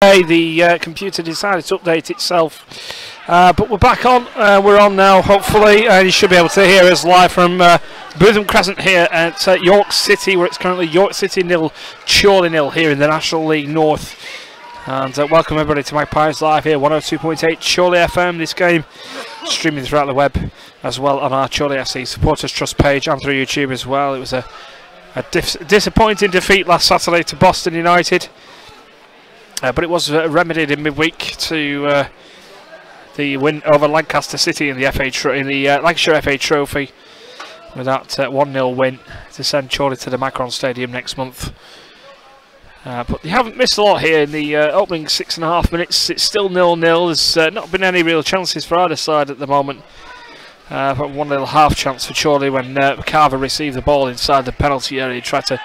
The computer decided to update itself, but we're back on. We're on now, hopefully, and you should be able to hear us live from Bootham Crescent here at York City, where it's currently York City 0, Chorley 0 here in the National League North. And welcome everybody to Magpies Live here, 102.8 Chorley FM. This game streaming throughout the web as well on our Chorley SC Supporters Trust page and through YouTube as well. It was a disappointing defeat last Saturday to Boston United. But it was remedied in midweek to the win over Lancaster City in the Lancashire FA Trophy with that 1-0 win to send Chorley to the Macron Stadium next month. But they haven't missed a lot here in the opening 6.5 minutes. It's still 0-0. There's not been any real chances for either side at the moment. But one little half chance for Chorley when Carver received the ball inside the penalty area. He tried to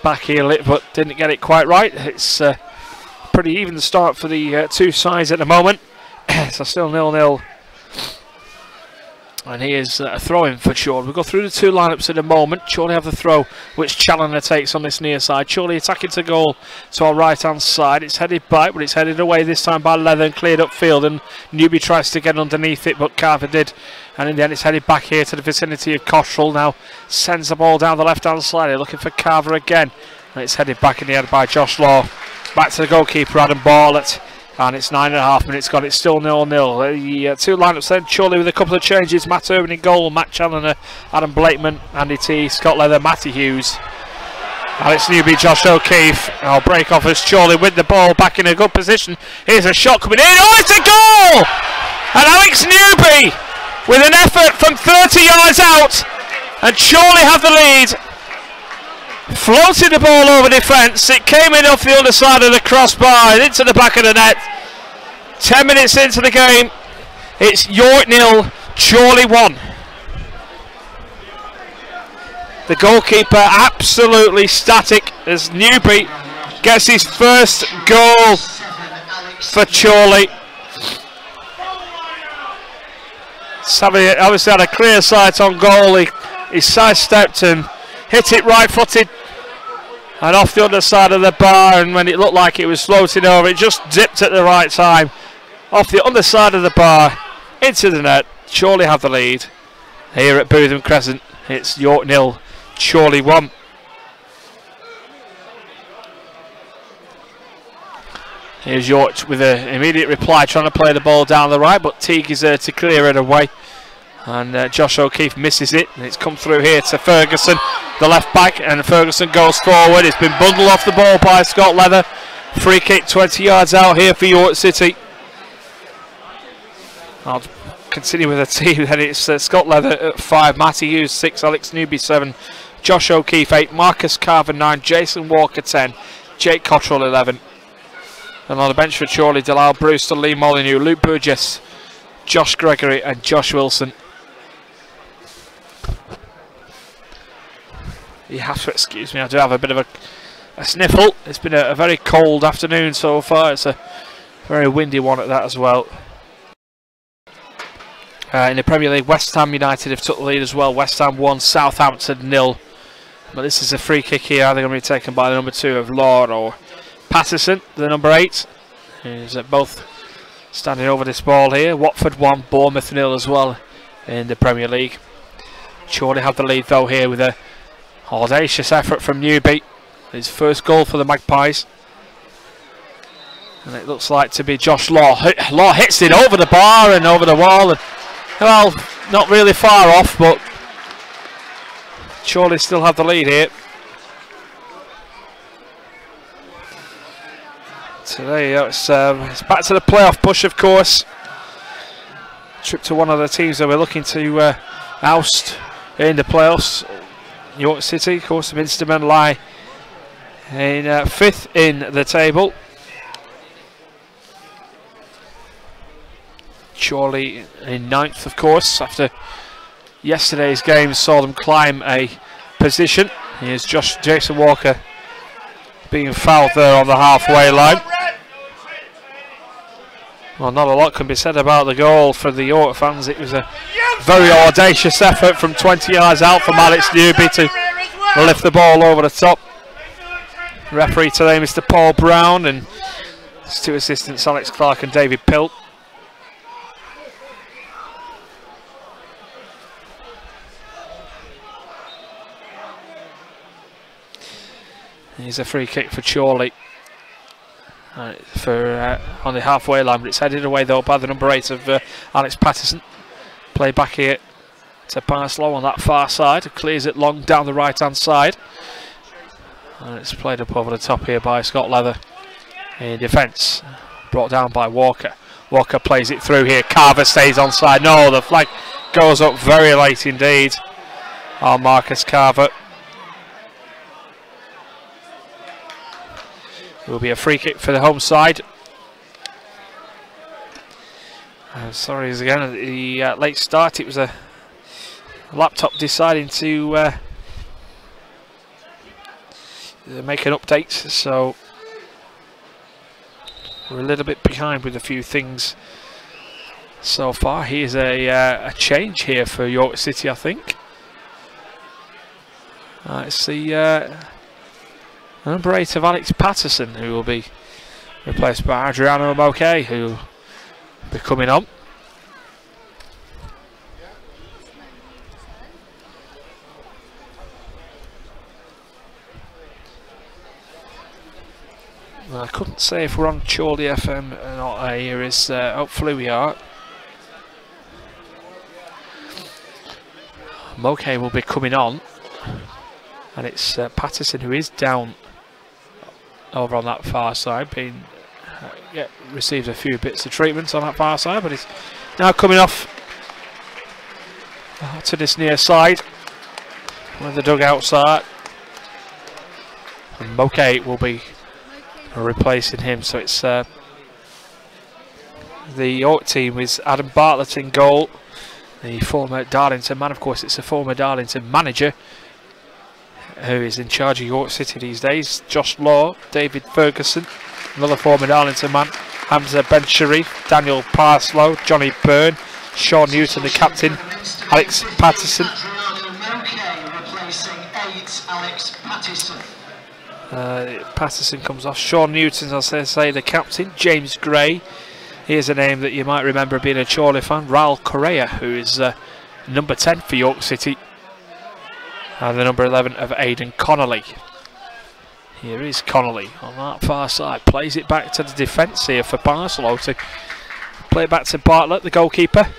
backheel it but didn't get it quite right. It's pretty even start for the two sides at the moment. So still 0-0. And here's a throw-in for Chorley. We'll go through the two lineups in a moment. Chorley have the throw, which Challoner takes on this near side. Chorley attacking to goal to our right-hand side. It's headed back, but it's headed away this time by Leather and cleared upfield. And Newby tries to get underneath it, but Carver did. And in the end, it's headed back here to the vicinity of Cottrell. Now sends the ball down the left-hand side. They're looking for Carver again. And it's headed back in the end by Josh Law. Back to the goalkeeper, Adam Barlett. And it's 9.5 minutes gone. It's still 0-0. The two lineups then. Chorley with a couple of changes. Matt Irwin in goal. Matt Challoner, Adam Blakeman, Andy T, Scott Leather, Matty Hughes. Alex Newby, Josh O'Keefe. I'll break off as Chorley with the ball back in a good position. Here's a shot coming in. Oh, it's a goal! And Alex Newby with an effort from 30 yards out. And Chorley have the lead. Floated the ball over defence. It came in off the other side of the crossbar and into the back of the net. 10 minutes into the game, it's York 0, Chorley 1. The goalkeeper absolutely static as Newby gets his first goal for Chorley. Obviously had a clear sight on goal. He sidestepped and hit it right-footed and off the other side of the bar, and when it looked like it was floating over, it just dipped at the right time off the underside of the bar into the net. Chorley have the lead here at Bootham Crescent. It's York 0, Chorley 1. Here's York with an immediate reply, trying to play the ball down the right, but Teague is there to clear it away. And Josh O'Keefe misses it, and it's come through here to Ferguson, the left back, and Ferguson goes forward. It's been bundled off the ball by Scott Leather. Free kick 20 yards out here for York City. I'll continue with the team, then it's Scott Leather at 5, Matty Hughes 6, Alex Newby 7, Josh O'Keefe 8, Marcus Carver 9, Jason Walker 10, Jake Cottrell 11. And on the bench for Chorley, Delisle Brewster, Lee Molyneux, Luke Burgess, Josh Gregory and Josh Wilson. You have to excuse me, I do have a bit of a sniffle. It's been a very cold afternoon so far. It's a very windy one at that as well. In the Premier League, West Ham United have took the lead as well. West Ham 1, Southampton 0. But this is a free kick here, either going to be taken by the number 2 of Lord or Patterson, the number 8. Who's both standing over this ball here. Watford 1, Bournemouth 0 as well in the Premier League. Chorley have the lead though here with a audacious effort from Newby. His first goal for the Magpies. And it looks like to be Josh Law. Law hits it over the bar and over the wall. And, well, not really far off, but Chorley still have the lead here. So there you go. It's back to the playoff push, of course. Trip to one of the teams that we're looking to oust in the playoffs. York City, of course, the Minstermen lie in 5th in the table. Chorley in 9th, of course, after yesterday's game saw them climb a position. Here's Jason Walker being fouled there on the halfway line. Well, not a lot can be said about the goal for the York fans. It was a very audacious effort from 20 yards out from Alex Newby to lift the ball over the top. Referee today, Mr. Paul Brown, and It's two assistants, Alex Clark and David Pilt. Here's a free kick for Chorley. On the halfway line, but it's headed away though by the number 8 of Alex Patterson. Play back here to Parslow on that far side. Clears it long down the right hand side. And it's played up over the top here by Scott Leather. In defence, brought down by Walker. Walker plays it through here. Carver stays onside. No, the flag goes up very late indeed on Marcus Carver. It will be a free kick for the home side. Sorry again, at the late start, it was a laptop deciding to make an update, so we're a little bit behind with a few things so far. Here's a change here for York City, I think. It's the number 8 of Alex Patterson, who will be replaced by Adriano Moquet, who will be coming on. Well, I couldn't say if we're on Chorley FM or not. Here is, hopefully we are. Moquet will be coming on, and it's Patterson who is down over on that far side, being received a few bits of treatment on that far side, but he's now coming off to this near side where the dugouts are, and Moquet will be replacing him. So it's the York team with Adam Bartlett in goal, the former Darlington man. Of course, it's a former Darlington manager who is in charge of York City these days. Josh Law, David Ferguson, another former Darlington man, Hamza Ben Sharif, Daniel Parslow, Johnny Byrne, Sean Newton, the captain, Alex Patterson. Patterson comes off. Sean Newton, as I say, the captain. James Gray. Here's a name that you might remember being a Chorley fan. Raul Correa, who is number 10 for York City. And the number 11 of Aidan Connolly. Here is Connolly on that far side. Plays it back to the defence here for Parslow to play it back to Bartlett, the goalkeeper.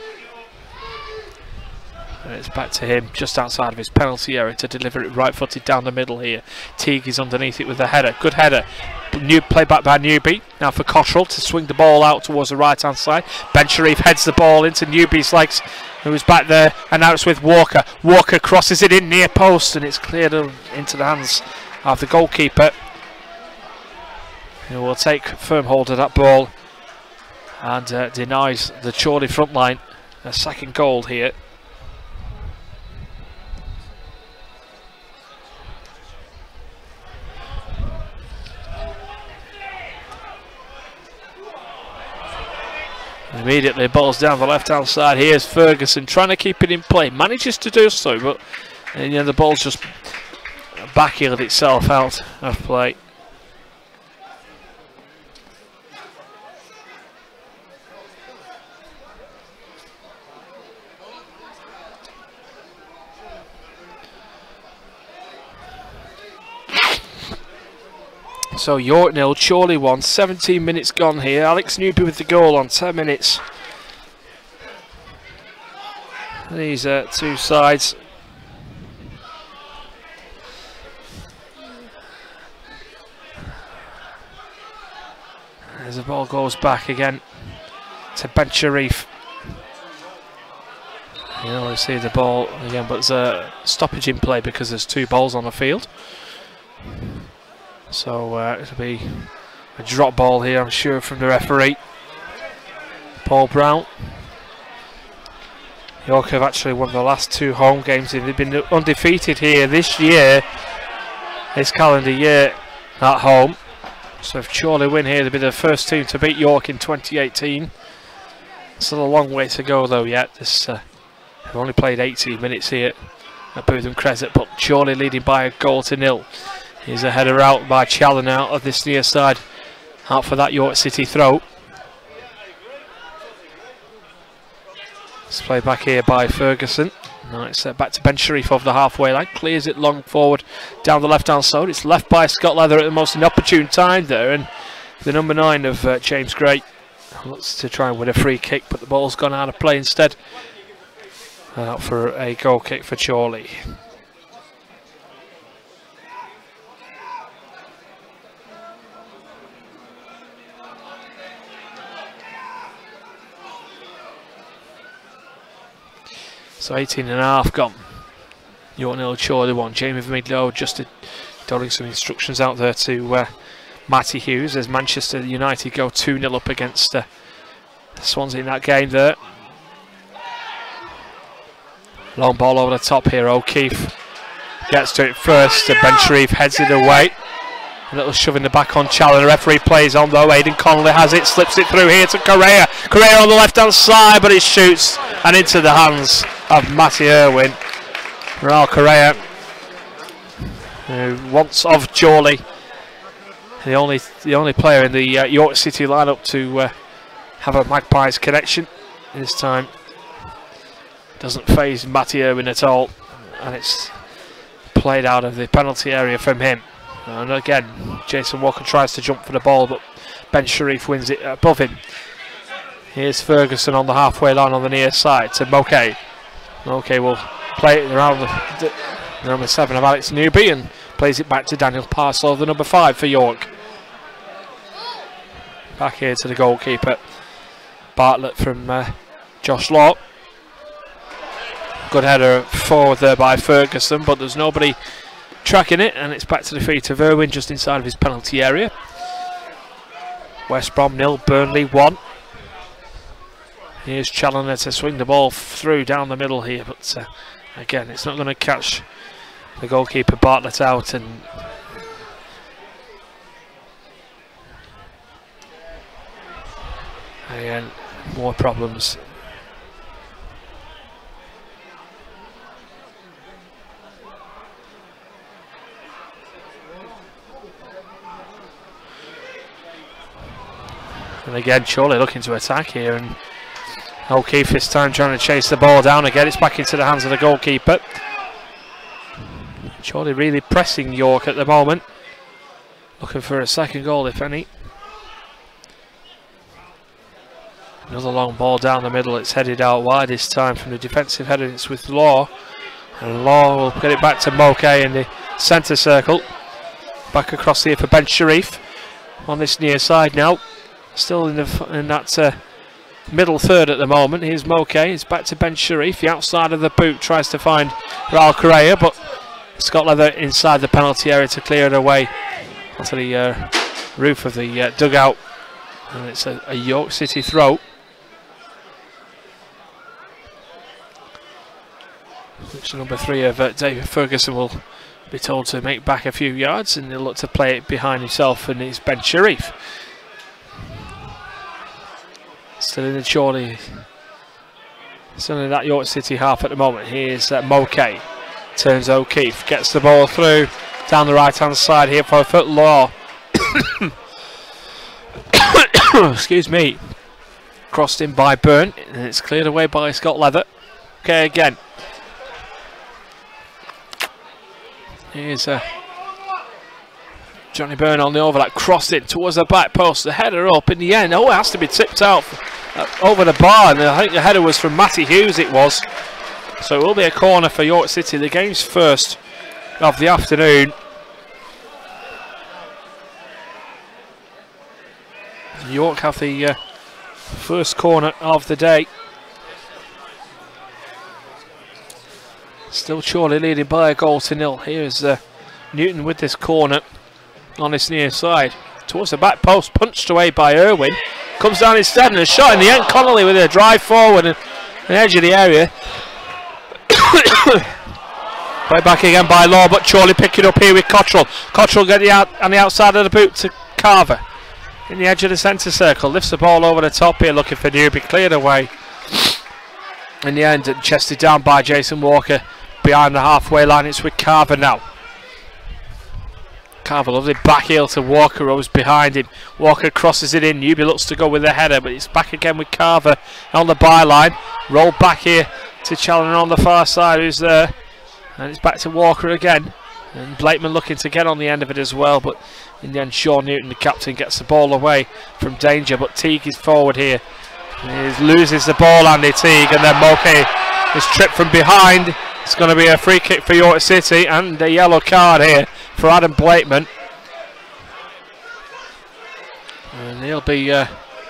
And it's back to him just outside of his penalty area to deliver it right-footed down the middle here. Teague is underneath it with the header. Good header. Play back by Newby. Now for Cottrell to swing the ball out towards the right-hand side. Ben Sharif heads the ball into Newby's legs, who is back there, and now it's with Walker. Walker crosses it in near post, and it's cleared into the hands of the goalkeeper, who will take firm hold of that ball and denies the Chorley front line a second goal here. Immediately balls down the left hand side. Here's Ferguson trying to keep it in play, manages to do so, but the ball's just backheeled itself out of play. So York 0, Chorley 1, 17 minutes gone here. Alex Newby with the goal on 10 minutes. These two sides. As the ball goes back again to Ben Sharif. You know, we see the ball again, but there's a stoppage in play because there's two balls on the field. So it'll be a drop ball here, I'm sure, from the referee, Paul Brown. York have actually won the last two home games. They've been undefeated here this year, this calendar year, at home. So if Chorley win here, they'll be the first team to beat York in 2018. Still a long way to go though yet. They've only played 18 minutes here at Bootham Crescent, but Chorley leading by a goal to 0. Here's a header out by Challen out of this near side out for that York City throw. It's played back here by Ferguson. Now it's back to Ben Sharif over the halfway line. Clears it long forward down the left-hand side. It's left by Scott Leather at the most inopportune time there. And the number 9 of James Gray looks to try and win a free kick, but the ball's gone out of play instead. Out for a goal kick for Chorley. So 18.5 gone. York 0, Chorley 1. Jamie Vermiglo just doling some instructions out there to Matty Hughes as Manchester United go 2-0 up against Swansea in that game there. Long ball over the top here. O'Keefe gets to it first. Ben Sharif heads it away. A little shove in the back on Challoner. The referee plays on though. Aidan Connolly has it, slips it through here to Correa. Correa on the left hand side, but it shoots and into the hands of Matty Irwin. Raul Correa, who once of Chorley, the only player in the York City lineup to have a Magpies connection. This time doesn't faze Matty Irwin at all, and it's played out of the penalty area from him. And again, Jason Walker tries to jump for the ball, but Ben Sharif wins it above him. Here's Ferguson on the halfway line on the near side to Moke. Moke will play it around the number 7 of Alex Newby and plays it back to Daniel Parslow, the number 5 for York. Back here to the goalkeeper. Bartlett from Josh Law. Good header forward there by Ferguson, but there's nobody tracking it, and it's back to the feet of Irwin just inside of his penalty area. West Brom 0, Burnley 1. Here's Challoner to swing the ball through down the middle here, but again, it's not going to catch the goalkeeper Bartlett out, and again, more problems. And again, Chorley looking to attack here, and O'Keefe this time trying to chase the ball down again. It's back into the hands of the goalkeeper. Chorley really pressing York at the moment, looking for a second goal if any. Another long ball down the middle. It's headed out wide this time from the defensive header. It's with Law, and Law will get it back to Moke in the centre circle. Back across here for Ben Sharif on this near side now. Still in that middle third at the moment. Here's Moke. It's back to Ben Sharif. The outside of the boot tries to find Raul Correa, but Scott Leather inside the penalty area to clear it away onto the roof of the dugout. And it's a York City throw. Which number 3 of David Ferguson will be told to make back a few yards, and he'll look to play it behind himself, and it's Ben Sharif. Still in the Chorley, still in that York City half at the moment. Here's Moke, turns O'Keefe, gets the ball through down the right hand side here for a foot Law. Excuse me. Crossed in by Byrne, and it's cleared away by Scott Leather. Okay, again. Here's Johnny Byrne on the overlap, crossed it towards the back post. The header up in the end. Oh, it has to be tipped out over the bar, and I think the header was from Matty Hughes. It was. So it will be a corner for York City. The game's first of the afternoon. York have the first corner of the day. Still Chorley leading by a goal to 0. Here's Newton with this corner on this near side. Towards the back post, punched away by Irwin. Comes down instead, and a shot in the end. Connolly with a drive forward and an edge of the area. Right back again by Law, but Chorley picking up here with Cottrell. Cottrell get on the outside of the boot to Carver. In the edge of the centre circle, lifts the ball over the top here, looking for Newby, cleared away. In the end, chested down by Jason Walker behind the halfway line. It's with Carver now. Carver, lovely back heel to Walker, who's behind him. Walker crosses it in. Newby looks to go with the header, but it's back again with Carver on the byline. Roll back here to Challoner on the far side, who's there. And it's back to Walker again. And Blakeman looking to get on the end of it as well, but in the end Sean Newton, the captain, gets the ball away from danger. But Teague is forward here. He loses the ball, Andy Teague, and then Mulcahy is tripped from behind. It's going to be a free kick for York City and a yellow card here for Adam Blakeman. And he'll be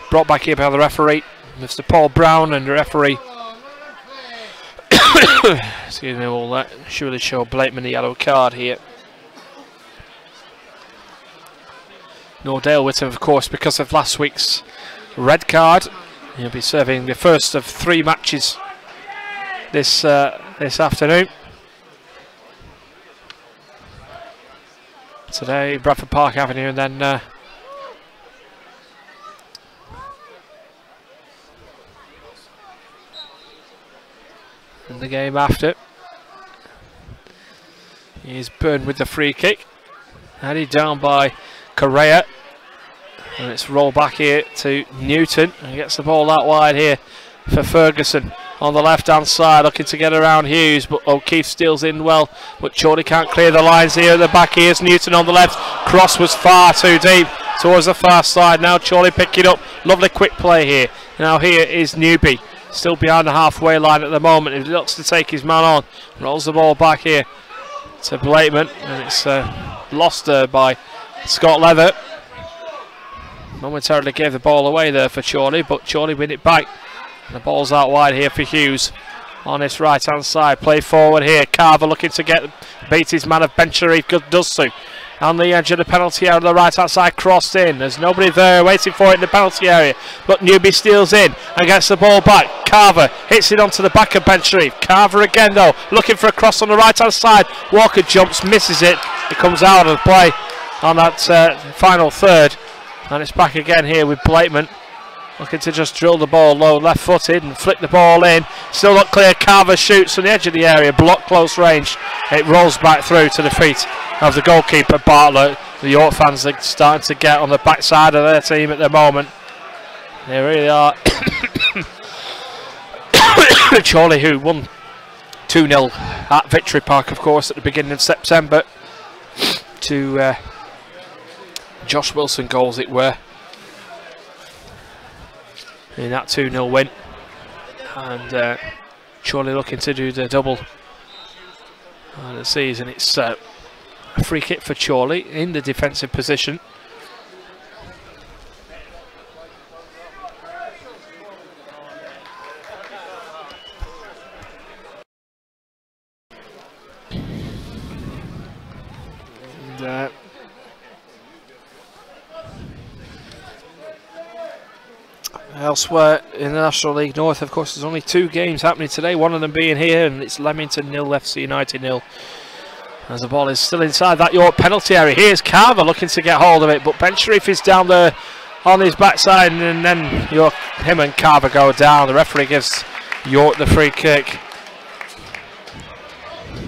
brought back here by the referee, Mr. Paul Brown, and the referee excuse me, will surely show Blakeman the yellow card here. No Dale Whittam, of course, because of last week's red card. He'll be serving the first of 3 matches this afternoon. Today, Bradford Park Avenue, and then in the game after. He's Byrne with the free kick. Headed down by Correa. And it's rolled back here to Newton. And gets the ball out wide here for Ferguson on the left hand side, looking to get around Hughes, but O'Keefe steals in well, but Chorley can't clear the lines here at the back. Here's Newton on the left. Cross was far too deep towards the far side. Now Chorley picking up. Lovely quick play here. Now here is Newby, still behind the halfway line at the moment. He looks to take his man on. Rolls the ball back here to Blakeman, and it's lost by Scott Leather. Momentarily gave the ball away there for Chorley, but Chorley win it back. And the ball's out wide here for Hughes on his right hand side. Play forward here. Carver looking to beat his man of Ben Sharif. Does so. On the edge of the penalty area on the right hand side, crossed in. There's nobody there waiting for it in the penalty area, but Newby steals in and gets the ball back. Carver hits it onto the back of Ben Sharif. Carver again though, looking for a cross on the right hand side. Walker jumps, misses it. It comes out of play on that final third, and it's back again here with Blakeman looking to just drill the ball low, left footed, and flick the ball in. Still not clear. Carver shoots from the edge of the area, blocked close range. It rolls back through to the feet of the goalkeeper Bartlett. The York fans are starting to get on the backside of their team at the moment. They really are. Chorley, who won 2-0 at Victory Park, of course, at the beginning of September, to Josh Wilson goals it were, in that 2-0 win. And Chorley looking to do the double of the season. It's a free kick for Chorley in the defensive position. And, elsewhere in the National League North, of course, there's only 2 games happening today, one of them being here, and it's Leamington 0, FC United 0. As the ball is still inside that York penalty area. Here's Carver looking to get hold of it, but Ben Sharif is down there on his backside, and then him and Carver go down. The referee gives York the free kick.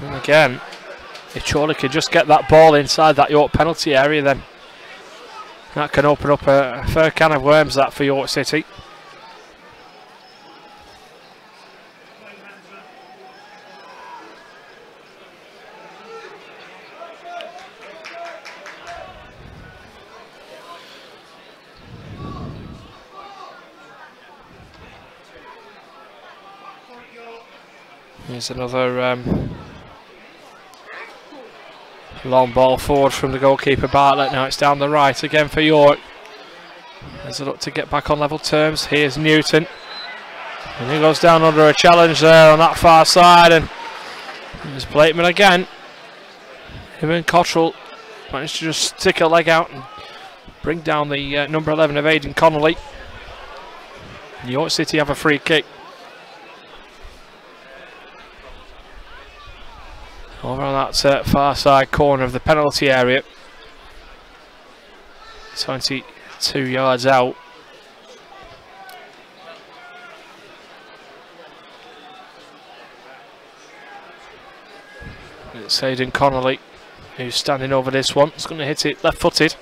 And again, if Chorley could just get that ball inside that York penalty area, then that can open up a fair can of worms, that, for York City. Here's another long ball forward from the goalkeeper Bartlett. Now it's down the right again for York. As they look to get back on level terms. Here's Newton, and he goes down under a challenge there on that far side, and there's Blakeman again. Him and Cottrell managed to just stick a leg out and bring down the number 11 of Aidan Connolly. York City have a free kick. Over on that far side corner of the penalty area. 22 yards out. It's Aidan Connolly who's standing over this one. He's going to hit it left-footed.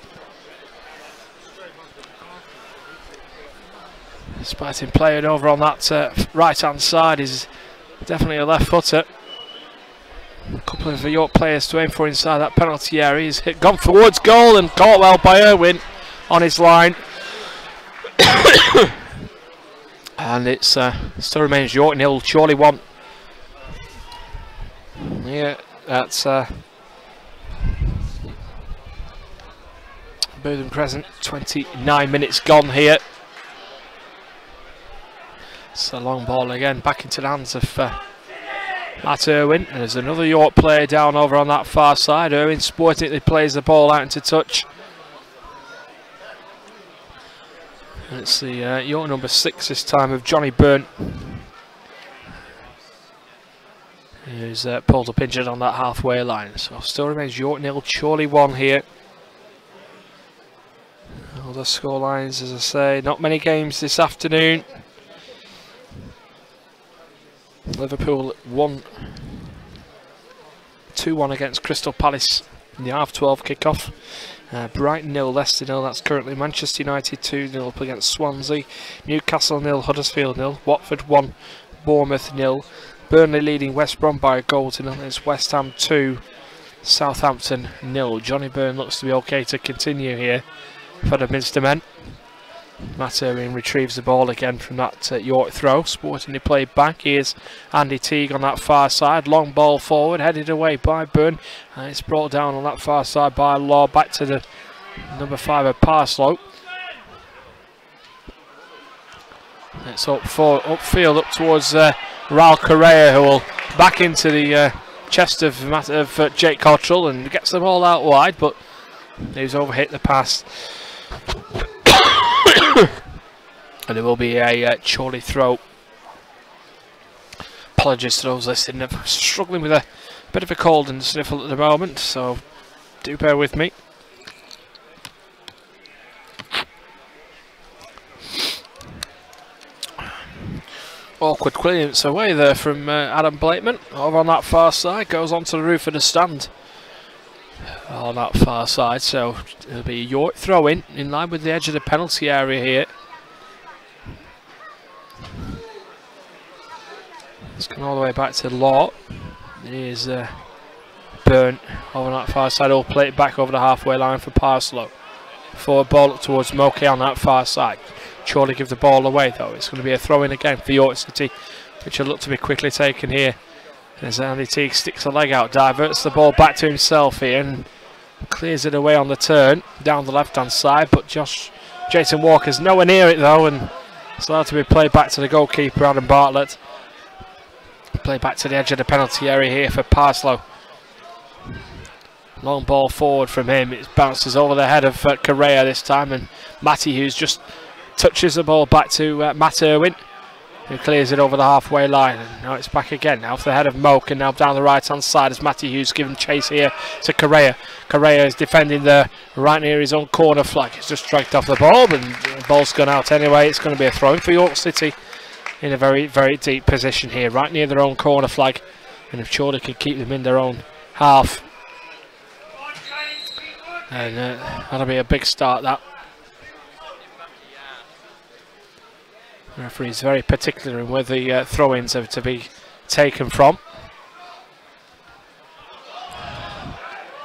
Despite him playing over on that right-hand side, he's definitely a left-footer. A couple of York players to aim for inside that penalty area. He's gone forwards, goal, and caught well by Irwin on his line. And it's still remains York 0, Chorley 1. Yeah, that's Bootham Crescent. 29 minutes gone here. It's a long ball again, back into the hands of Matt Irwin. There's another York player down over on that far side. Irwin sportingly plays the ball out into touch. It's the York number 6 this time of Johnny Byrne, who's pulled up injured on that halfway line. So still remains York 0, Chorley 1 here. All the score lines, as I say, not many games this afternoon. Liverpool 2-1 against Crystal Palace in the half-12 kickoff. Brighton 0, Leicester 0. That's currently Manchester United 2-0 up against Swansea. Newcastle 0, Huddersfield 0. Watford 1, Bournemouth 0. Burnley leading West Brom by a goal to 0. It's West Ham 2, Southampton 0. Johnny Byrne looks to be okay to continue here for the Minster men. Matt Irwin retrieves the ball again from that York throw. Sportingly played back. Here's Andy Teague on that far side. Long ball forward, headed away by Byrne. And it's brought down on that far side by Law. Back to the number 5 of Parslow. It's upfield up towards Raul Correa, who will back into the chest of Jake Cottrell and gets the ball out wide, but he's overhit the pass. And it will be a Chorley throw. Apologies to those listening. I'm struggling with a bit of a cold and sniffle at the moment, so do bear with me. Awkward clearance away there from Adam Blakeman. Over on that far side, goes onto the roof of the stand. On that far side, so it'll be York throw in line with the edge of the penalty area here. It's gone all the way back to Law. Here's Byrne over on that far side. All play it back over the halfway line for Parslow. Forward ball up towards Moke on that far side. Chorley give the ball away though. It's going to be a throw in again for York City, which will look to be quickly taken here. As Andy Teague sticks a leg out, diverts the ball back to himself here and clears it away on the turn down the left hand side, but Jason Walker's nowhere near it though, and it's allowed to be played back to the goalkeeper Adam Bartlett. Play back to the edge of the penalty area here for Parslow. Long ball forward from him. It bounces over the head of Correa this time, and Matty Hughes just touches the ball back to Matt Irwin, who clears it over the halfway line. And now it's back again, now for the head of Moke, and now down the right hand side as Matty Hughes giving chase here to Correa. Correa is defending there right near his own corner flag. He's just dragged off the ball, and the ball's gone out anyway. It's going to be a throw in for York City in a very, very deep position here, right near their own corner flag. And if Chorley can keep them in their own half, and that'll be a big start, that. The referee is very particular in where the throw-ins are to be taken from.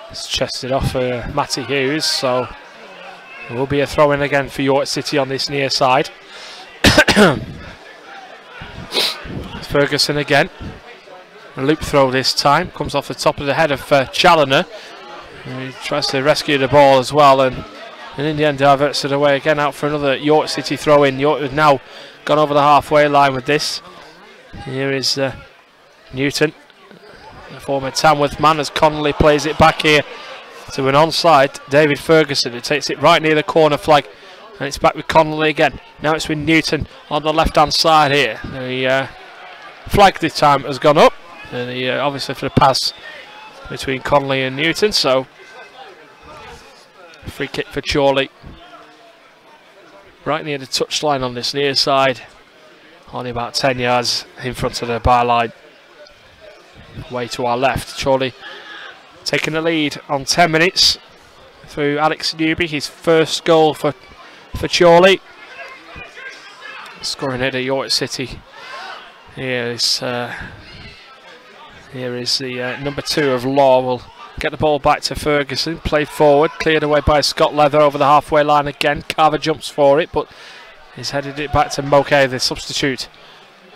It's chested off for Matty Hughes, so it will be a throw-in again for York City on this near side. Ferguson again. A loop throw this time. Comes off the top of the head of Challoner. He tries to rescue the ball as well, and in the end diverts it away again out for another York City throw-in. York have now gone over the halfway line with this. Here is Newton, the former Tamworth man, as Connolly plays it back here to an onside David Ferguson, who takes it right near the corner flag, and it's back with Connolly again. Now it's with Newton on the left hand side here. The flag this time has gone up, and obviously for the pass between Connolly and Newton, so free kick for Chorley. Right near the touchline on this near side, only about 10 yards in front of the byline. Way to our left, Chorley taking the lead on 10 minutes through Alex Newby, his first goal for Chorley. Scoring it at York City. Here is the number 2 of Law. Will get the ball back to Ferguson. Played forward, cleared away by Scott Leather over the halfway line again. Carver jumps for it, but he's headed it back to Moke, the substitute.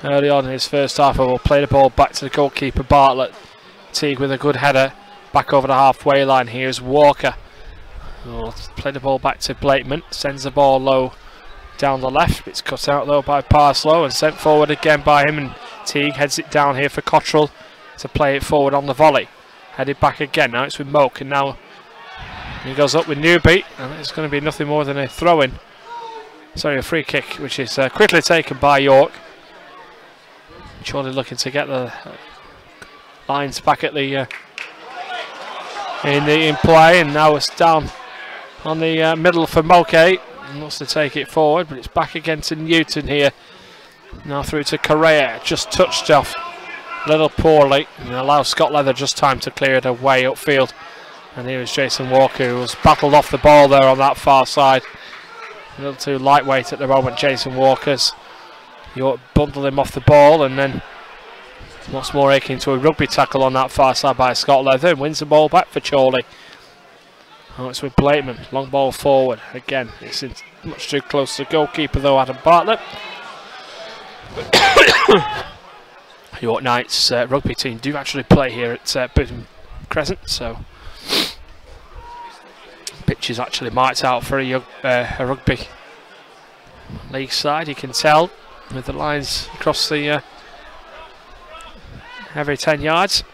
Early on in his first half, will play the ball back to the goalkeeper Bartlett. Teague with a good header back over the halfway line. Here's Walker. Will play the ball back to Blakeman. Sends the ball low down the left. It's cut out though by Parslow and sent forward again by him. And Teague heads it down here for Cottrell to play it forward on the volley. Headed back again. Now it's with Moke, and now he goes up with Newby, and it's going to be nothing more than a throw-in. Sorry, a free kick, which is quickly taken by York. Chorley looking to get the lines back at the in play, and now it's down on the middle for Moke. He wants to take it forward, but it's back again to Newton here. Now through to Correa, just touched off a little poorly, and allows Scott Leather just time to clear it away upfield. And here is Jason Walker, who was battled off the ball there on that far side. A little too lightweight at the moment, Jason Walker's. York bundled him off the ball, and then once more aching to a rugby tackle on that far side by Scott Leather, and wins the ball back for Chorley. Oh, it's with Blakeman, long ball forward. Again, it's much too close to the goalkeeper though, Adam Bartlett. York Knights rugby team do actually play here at Bootham Crescent, so pitch is actually marked out for a rugby league side, you can tell, with the lines across the every 10 yards.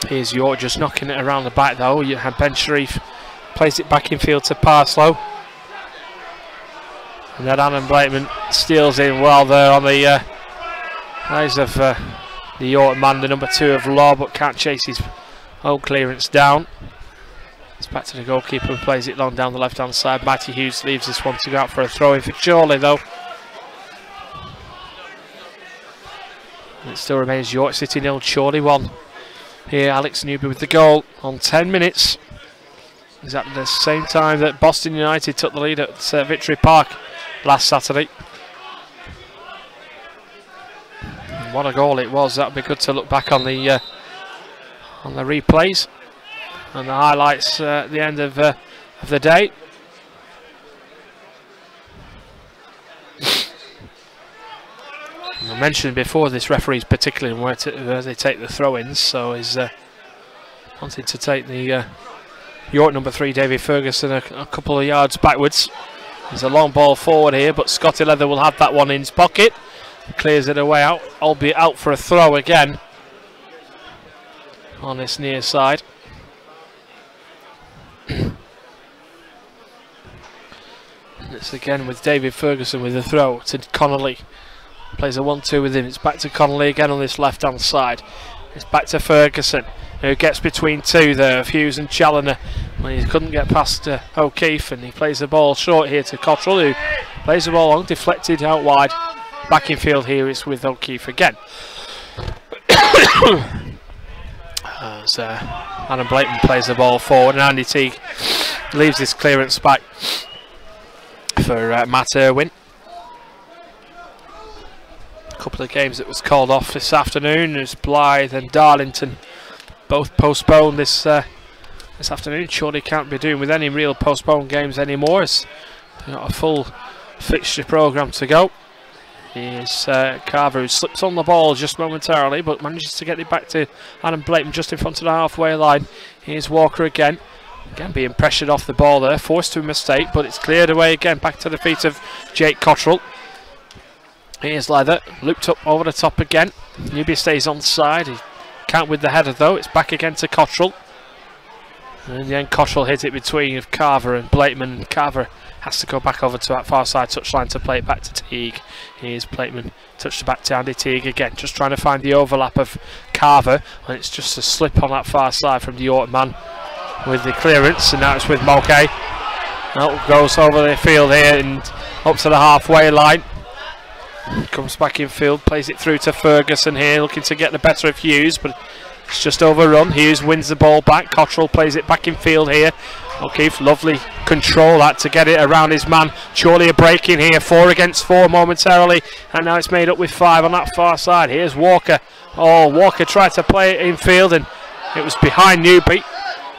Here's York just knocking it around the back though. You have Ben Sharif plays it back in field to Parslow. And then Adam Blakeman steals in well there on the eyes of the York man, the number 2 of Law, but can't chase his own clearance down. It's back to the goalkeeper who plays it long down the left hand side. Matty Hughes leaves this one to go out for a throw in for Chorley though. And it still remains York City 0, Chorley 1. Here Alex Newby with the goal on 10 minutes. Is at the same time that Boston United took the lead at Victory Park last Saturday. And what a goal it was. That'll be good to look back on the replays and the highlights at the end of the day. I mentioned before this referee's particularly where they take the throw-ins, so he's wanted to take the York number 3 David Ferguson a couple of yards backwards. There's a long ball forward here, but Scotty Leather will have that one in his pocket. Clears it away out, albeit out for a throw again on this near side. It's again with David Ferguson with the throw to Connolly. Plays a 1-2 with him. It's back to Connolly again on this left hand side. It's back to Ferguson, who gets between two there of Hughes and Challoner when he couldn't get past O'Keefe, and he plays the ball short here to Cottrell, who plays the ball long, deflected out wide. Back in field here it's with O'Keefe again. As Adam Blakeman plays the ball forward, and Andy Teague leaves this clearance back for Matt Irwin. A couple of games that was called off this afternoon. There's Blythe and Darlington, both postponed this afternoon. Chorley can't be doing with any real postponed games anymore. It's got a full fixture programme to go. Here's Carver, who slips on the ball just momentarily, but manages to get it back to Adam Blakeman just in front of the halfway line. Here's Walker again. Again being pressured off the ball there, forced to a mistake, but it's cleared away again, back to the feet of Jake Cottrell. Here's Leather, looped up over the top again. Newby stays on side. He can't with the header though. It's back again to Cottrell. And in the end, Cottrell hit it between of Carver and Blakeman. And Carver has to go back over to that far side touchline to play it back to Teague. Here's Blakeman, touched back to Andy Teague again, just trying to find the overlap of Carver, and it's just a slip on that far side from the York man with the clearance, and now it's with Mulcahy. Now goes over the field here and up to the halfway line. Comes back in field, plays it through to Ferguson here, looking to get the better of Hughes, but it's just overrun. Hughes wins the ball back. Cottrell plays it back in field here. O'Keefe, lovely control that to get it around his man. Chorley are breaking here, 4 against 4 momentarily, and now it's made up with 5 on that far side. Here's Walker. Oh, Walker tried to play it in field, and it was behind Newby,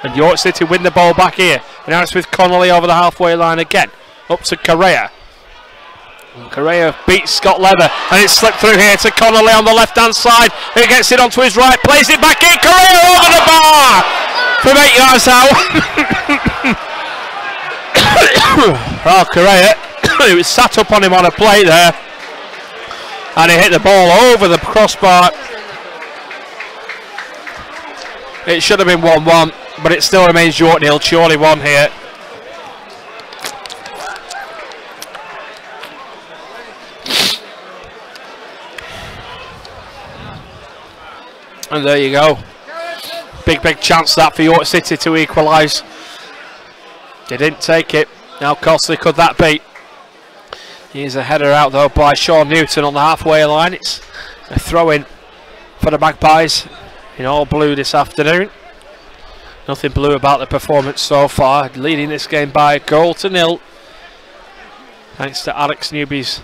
and York City win the ball back here. And now it's with Connolly over the halfway line again, up to Correa. And Correa beats Scott Leather, and it's slipped through here to Connolly on the left hand side, who gets it onto his right, plays it back in. Correa over the bar from 8 yards out. Oh, Correa, he was sat up on him on a plate there, and he hit the ball over the crossbar. It should have been 1-1, but it still remains York 0, Chorley 1 here. And there you go. Big chance that for York City to equalise. They didn't take it. How costly could that be? Here's a header out though by Sean Newton on the halfway line. It's a throw-in for the Magpies in all blue this afternoon. Nothing blue about the performance so far. Leading this game by a goal to 0. Thanks to Alex Newby's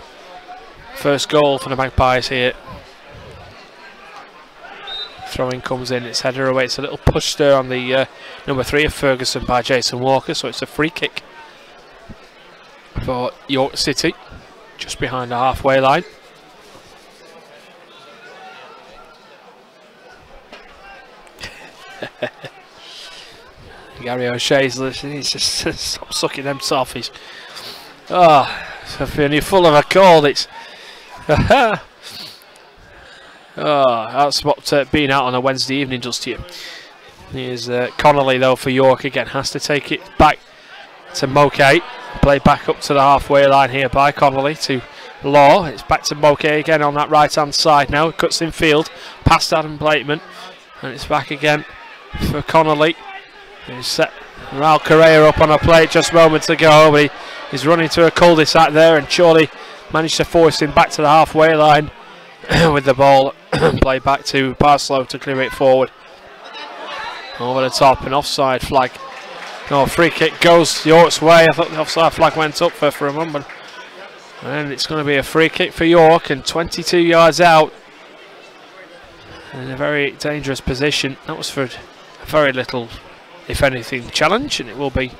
first goal for the Magpies here. Throw-in comes in, it's header away. It's a little push there on the number 3 of Ferguson by Jason Walker, so it's a free kick for York City, just behind the halfway line. Gary O'Shea's listening, he's just stop sucking them toffees. Oh, when you're full of a cold, it's oh, that's what being out on a Wednesday evening does to you. Here's Connolly though for York again, has to take it back to Mokay. Play back up to the halfway line here by Connolly to Law. It's back to Mokay again on that right hand side now. It cuts in field past Adam Blakeman, and it's back again for Connolly. He's set Raul Correa up on a plate just moments ago, but he's running to a cul-de-sac there, and Chorley managed to force him back to the halfway line with the ball. Play back to Parslow to clear it forward. Over the top, an offside flag. No, free kick goes York's way. I thought the offside flag went up for a moment. And it's going to be a free kick for York, and 22 yards out. In a very dangerous position. That was for a very little, if anything, challenge, and it will be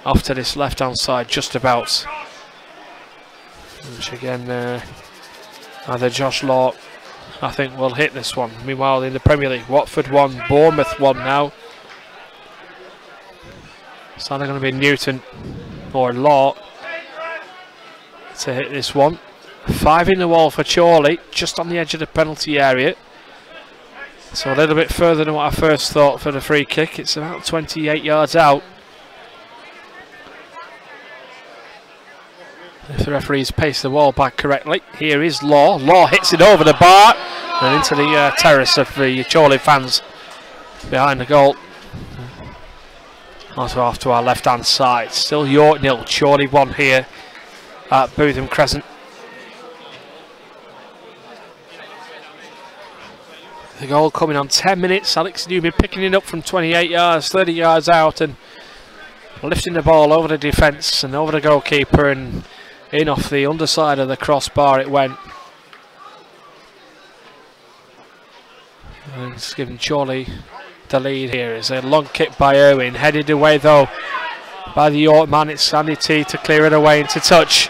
off to this left hand side just about. Which again, either Josh Law, I think, will hit this one. Meanwhile, in the Premier League, Watford 1, Bournemouth 1 now. It's either going to be Newton or Law to hit this one. 5 in the wall for Chorley, just on the edge of the penalty area. So a little bit further than what I first thought for the free kick. It's about 28 yards out. If the referees pace the ball back correctly. Here is Law. Law hits it over the bar and into the terrace of the Chorley fans behind the goal. Also off to our left hand side. Still York 0, Chorley 1 here at Bootham Crescent. The goal coming on 10 minutes. Alex Newby picking it up from 28 yards, 30 yards out, and lifting the ball over the defence and over the goalkeeper, and in off the underside of the crossbar it went. And it's giving Chorley the lead here. It's a long kick by Irwin, headed away though by the York man. It's Sandy T to clear it away into touch.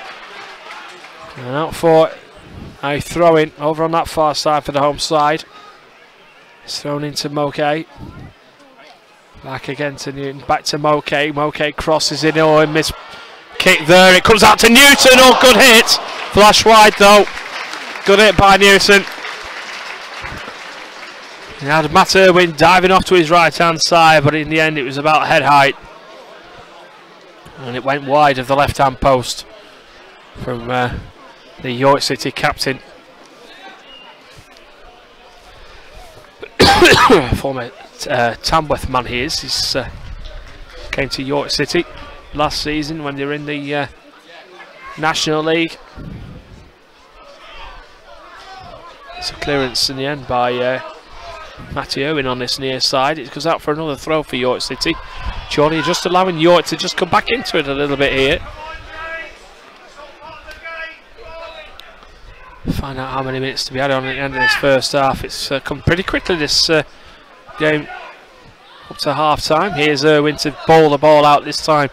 And out for a throw in over on that far side for the home side. It's thrown into Mokay. Back again to Newton, back to Mokay. Mokay crosses in, oh, and miss kick there. It comes out to Newton. Oh, good hit. Flash wide though. Good hit by Newton. He had Matt Irwin diving off to his right hand side, but in the end it was about head height. And it went wide of the left hand post from the York City captain. Former Tamworth man he is. He's came to York City last season when they were in the National League. It's a clearance in the end by Matty Owen on this near side. It goes out for another throw for York City. Chorley just allowing York to just come back into it a little bit here. Find out how many minutes to be added on at the end of this first half. It's come pretty quickly, this game, up to half time. Here's Irwin to bowl the ball out this time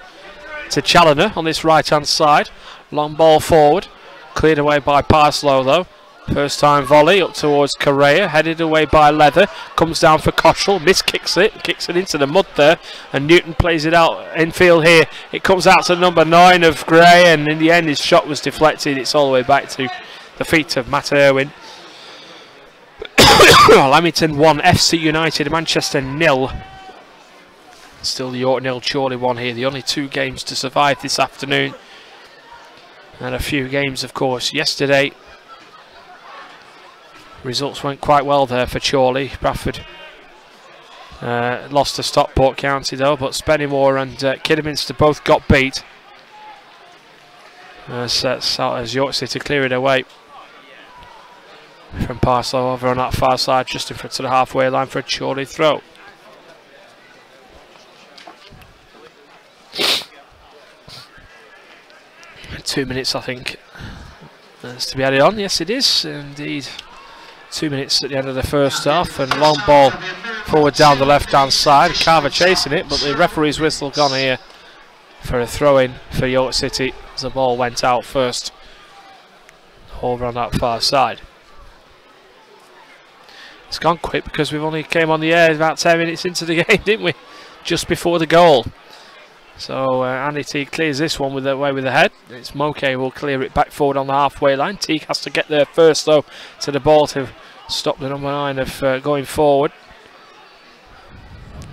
to Challoner on this right hand side. Long ball forward, cleared away by Parslow though. First time volley up towards Correa, headed away by Leather, comes down for Cottrell, kicks it into the mud there, and Newton plays it out infield here. It comes out to number 9 of Gray, and in the end his shot was deflected. It's all the way back to the feet of Matt Irwin. Lamington 1, FC United, Manchester 0. Still the York 0, Chorley 1 here. The only 2 games to survive this afternoon. And a few games, of course, yesterday. Results went quite well there for Chorley. Bradford lost to Stockport County though, but Spennymoor and Kidderminster both got beat. As York City clear it away from Parslow over on that far side, just in front of the halfway line for a Chorley throw. Two minutes, I think, that's to be added on. Yes, it is indeed. 2 minutes at the end of the first half, and long ball forward down the left hand side. Carver chasing it, but the referee's whistle gone here for a throw in for York City as the ball went out first over on that far side. It's gone quick because we've only came on the air about 10 minutes into the game, didn't we? Just before the goal. So Andy Teague clears this one with away with the head. It's Moke who will clear it back forward on the halfway line. Teague has to get there first though to the ball to stop the number 9 of going forward.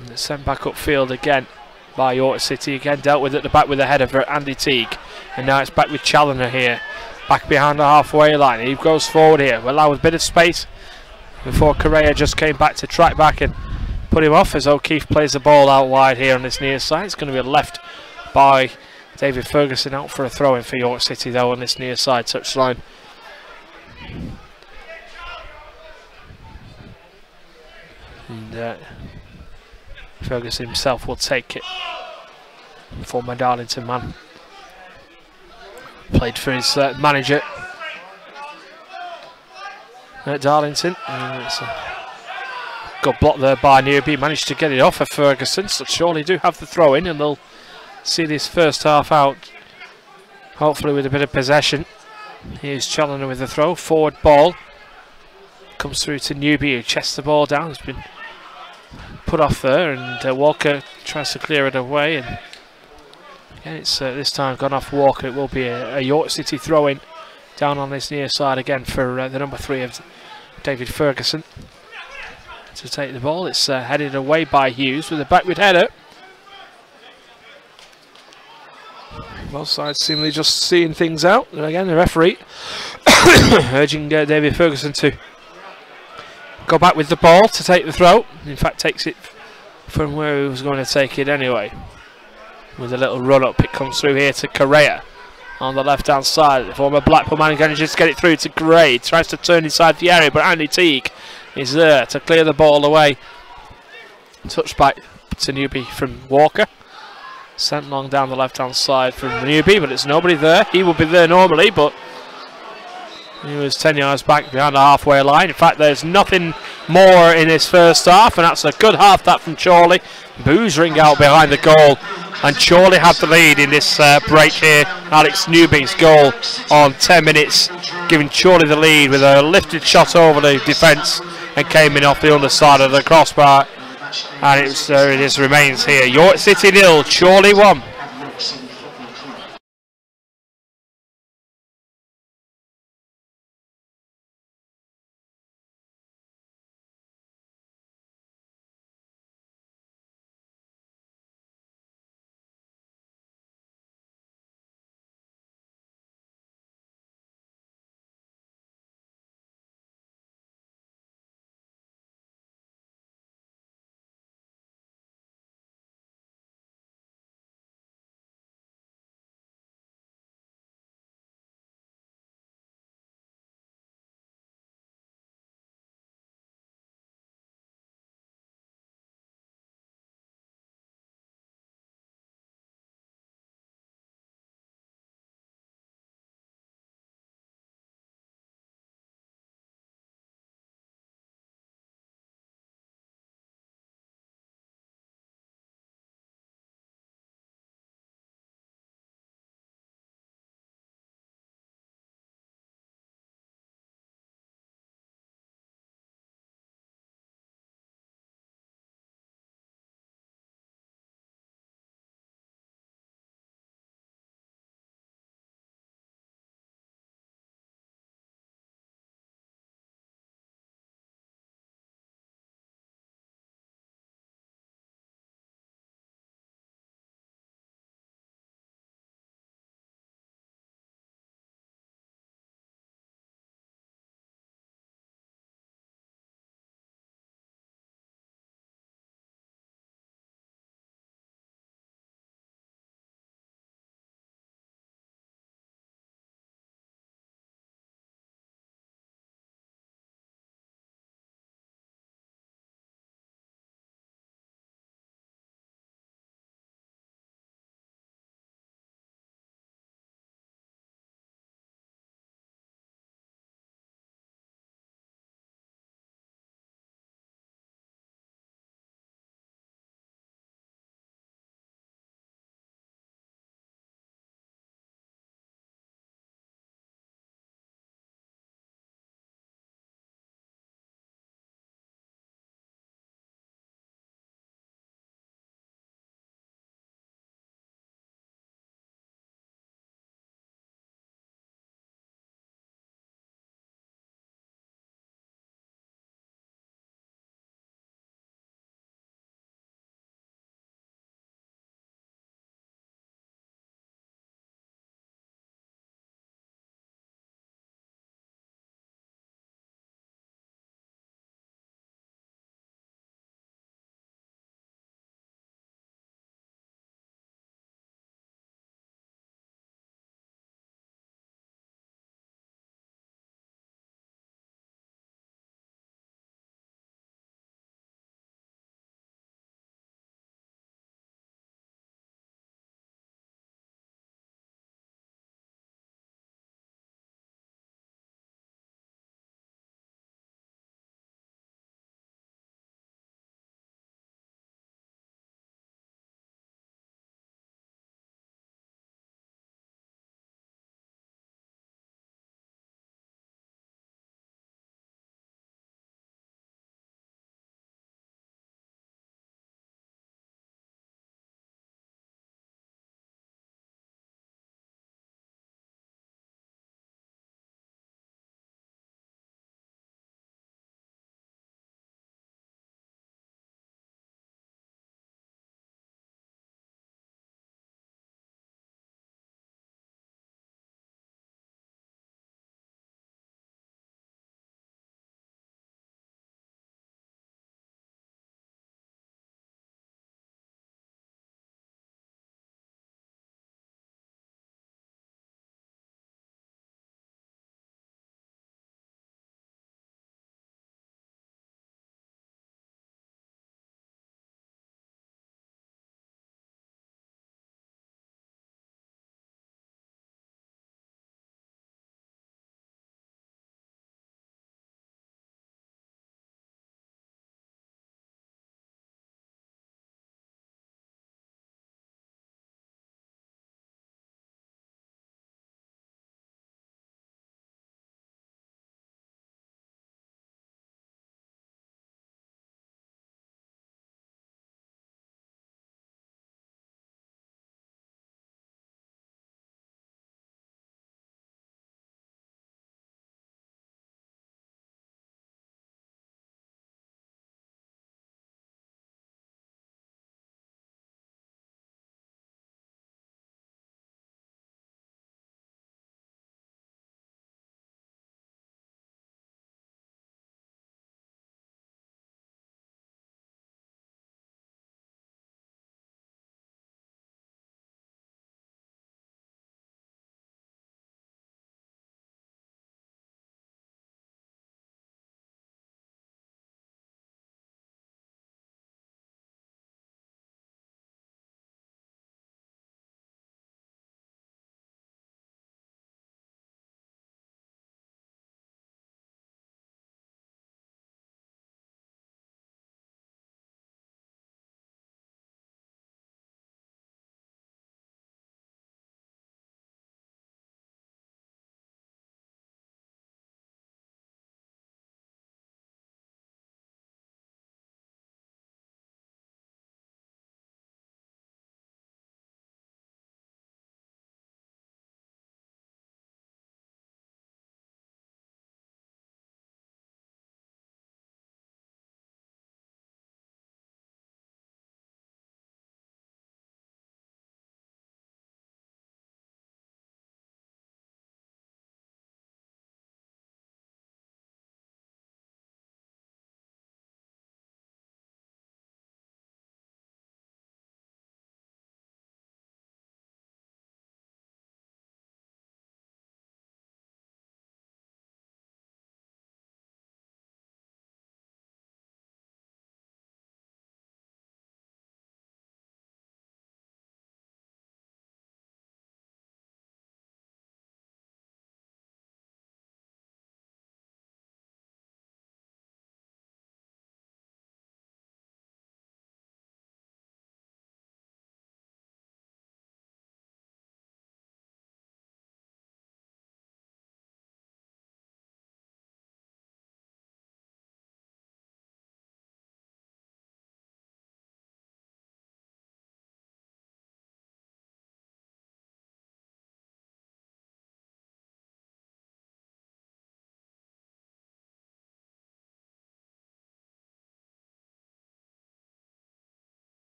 And it's sent back upfield again by York City. Again dealt with at the back with the header for Andy Teague. And now it's back with Challoner here. Back behind the halfway line. He goes forward here. We'll allow a bit of space before Correa just came back to track back and put him off as O'Keefe plays the ball out wide here on this near side. It's going to be left by David Ferguson out for a throw in for York City though on this near side touchline. And Ferguson himself will take it. Former Darlington man. Played for his manager at Darlington. It's got blocked there by Newby, managed to get it off of Ferguson, so Chorley do have the throw in and they'll see this first half out hopefully with a bit of possession. Here's Challoner with the throw, forward ball comes through to Newby who chests the ball down. It's been put off there and Walker tries to clear it away, and again it's this time gone off Walker. It will be a York City throw in down on this near side again for the number 3 of David Ferguson to take the ball. It's headed away by Hughes with a backward header. Both sides seemingly just seeing things out. And again, the referee urging David Ferguson to go back with the ball to take the throw. In fact, takes it from where he was going to take it anyway. With a little run up, it comes through here to Correa on the left hand side. The former Blackpool man manages to get it through to Gray. Tries to turn inside the area, but Andy Teague is there to clear the ball away. Touch back to Newby from Walker. Sent long down the left hand side from Newby, but it's nobody there. He would be there normally, but he was 10 yards back behind the halfway line. In fact, there's nothing more in this first half, and that's a good half that from Chorley. Boos ring out behind the goal, and Chorley had the lead in this break here. Alex Newby's goal on 10 minutes, giving Chorley the lead with a lifted shot over the defence and came in off the underside of the crossbar. And it remains here. York City 0, Chorley 1.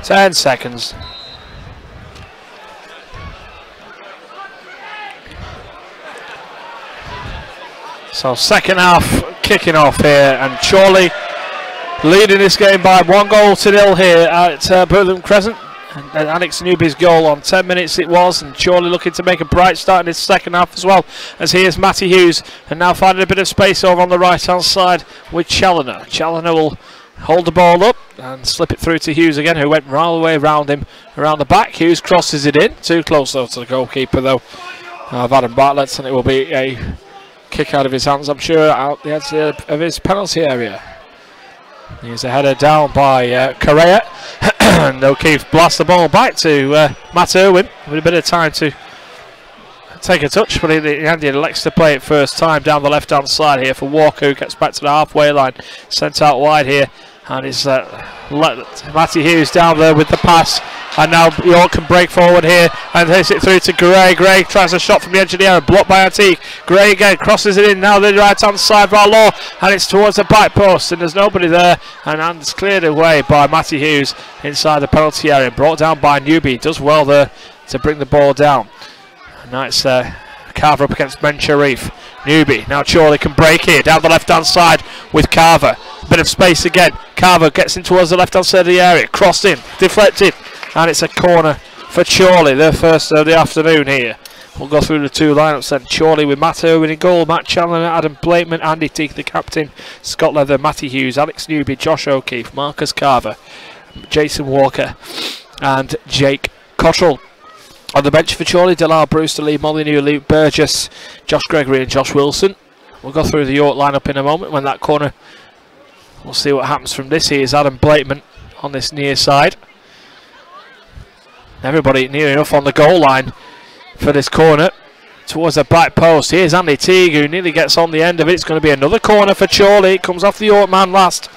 10 seconds. So second half kicking off here, and Chorley leading this game by 1-0 here at Bootham Crescent. And Alex Newby's goal on 10 minutes it was, and Chorley looking to make a bright start in this second half as well, as here's Matty Hughes, and now finding a bit of space over on the right hand side with Challoner. Challoner will hold the ball up and slip it through to Hughes again, who went all the way around him, around the back. Hughes crosses it in, too close though to the goalkeeper though of Adam Bartlett, and it will be a kick out of his hands, I'm sure, out the edge of his penalty area. Here's a header down by Correa, and O'Keefe blasts the ball back to Matt Irwin with a bit of time to take a touch, but in the end he elects to play it first time down the left hand side here for Walker, who gets back to the halfway line, sent out wide here, and it's Matty Hughes down there with the pass, and now York can break forward here and hits it through to Gray. Gray tries a shot from the edge of the area, blocked by Antique. Gray again crosses it in, now the right hand side by Law, and it's towards the back post, and there's nobody there, and it's cleared away by Matty Hughes inside the penalty area, brought down by Newby. Does well there to bring the ball down. And now it's Carver up against Ben Sharif. Newby, now Chorley can break here down the left hand side with Carver. Bit of space again. Carver gets in towards the left hand side of the area, crossed in, deflected, and it's a corner for Chorley, their first of the afternoon here. We'll go through the two lineups then. Chorley with Matt Irwin in goal, Matt Challoner, Adam Blakeman, Andy Teague the captain, Scott Leather, Matty Hughes, Alex Newby, Josh O'Keefe, Marcus Carver, Jason Walker and Jake Cottrell. On the bench for Chorley, Delar, Brewster, Lee Molyneux, Luke Burgess, Josh Gregory and Josh Wilson. We'll go through the York lineup in a moment when that corner. We'll see what happens from this. Here's Adam Blakeman on this near side. Everybody near enough on the goal line for this corner towards the back post. Here's Andy Teague, who nearly gets on the end of it. It's going to be another corner for Chorley. It comes off the York man last.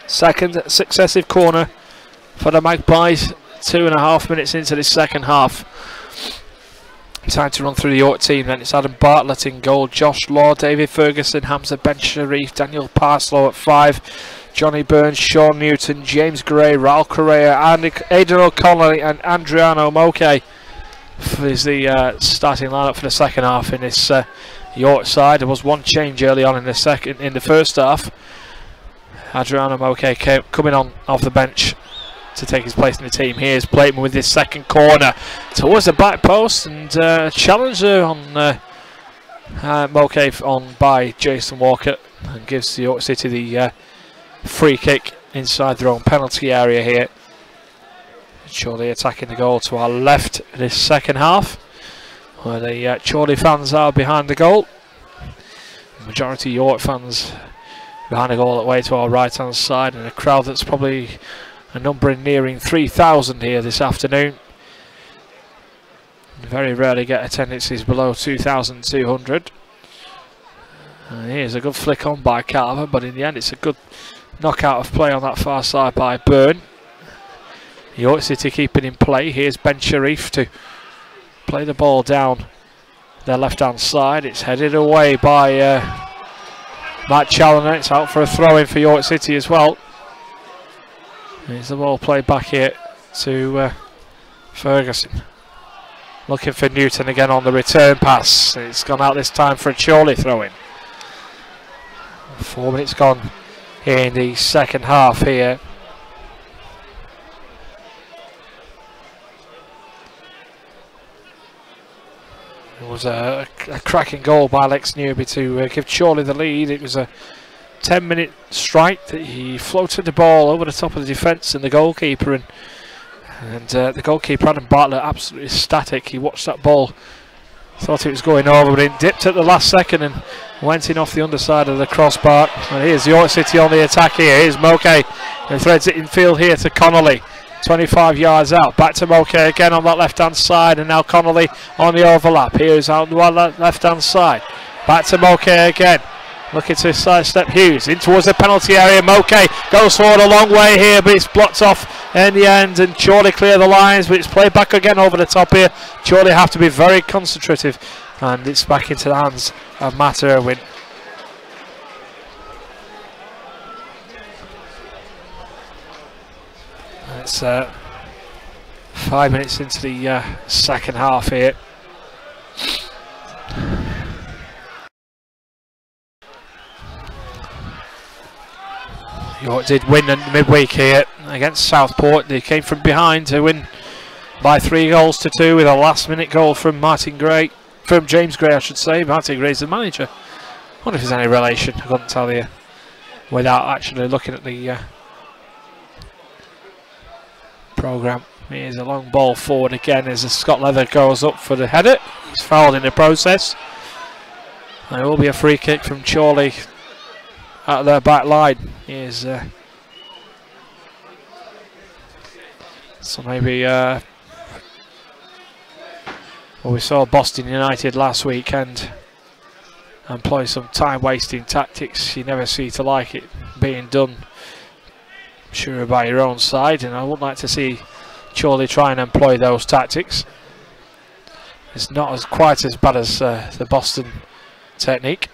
Second successive corner for the Magpies. 2.5 minutes into this second half. Time to run through the York team then. It's Adam Bartlett in goal, Josh Law, David Ferguson, Hamza Ben Sharif, Daniel Parslow at 5, Johnny Burns, Sean Newton, James Gray, Raul Correa, Aidan O'Connell and Adriano Moke is the starting lineup for the second half in this York side. There was one change early on in the first half. Adriano Moke coming on off the bench to take his place in the team. Here's Blakeman with his second corner towards the back post, and challenger on Moke on by Jason Walker, and gives York City the free kick inside their own penalty area here. Chorley attacking the goal to our left this second half, where the Chorley fans are behind the goal. The majority York fans behind the goal that way to our right hand side, and a crowd that's probably a number nearing 3,000 here this afternoon. Very rarely get attendances below 2,200. Here's a good flick on by Carver, but in the end it's a good knockout of play on that far side by Byrne. York City keeping in play. Here's Ben Sharif to play the ball down their left hand side. It's headed away by Matt Challoner. It's out for a throw in for York City as well. Here's the ball played back here to Ferguson. Looking for Newton again on the return pass. It's gone out this time for a Chorley throw-in. 4 minutes gone in the second half here. It was a cracking goal by Alex Newby to give Chorley the lead. It was a 10-minute strike that he floated the ball over the top of the defence and the goalkeeper, and the goalkeeper Adam Bartlett absolutely static. He watched that ball, thought it was going over, but it dipped at the last second and went in off the underside of the crossbar. And here's York City on the attack here. Here's Moke, who threads it in field here to Connolly. 25 yards out, back to Moke again on that left hand side, and now Connolly on the overlap. Here's on the left hand side, back to Moke again. Looking to sidestep Hughes in towards the penalty area. Moke goes forward a long way here, but it's blocked off in the end, and Chorley clear the lines, but it's played back again over the top here. Chorley have to be very concentrative, and it's back into the hands of Matt Irwin. It's 5 minutes into the second half here. York did win in midweek here against Southport. They came from behind to win by 3 goals to 2 with a last-minute goal from James Gray, I should say. Martin Gray's the manager. I wonder if there's any relation. I couldn't tell you without actually looking at the programme. Here's a long ball forward again as Scott Leather goes up for the header. He's fouled in the process. There will be a free kick from Chorley at their back line. Here's so maybe well, we saw Boston United last weekend employ some time-wasting tactics you never see to like it being done, sure, by your own side, and I would like to see Chorley try and employ those tactics. It's not quite as bad as the Boston technique.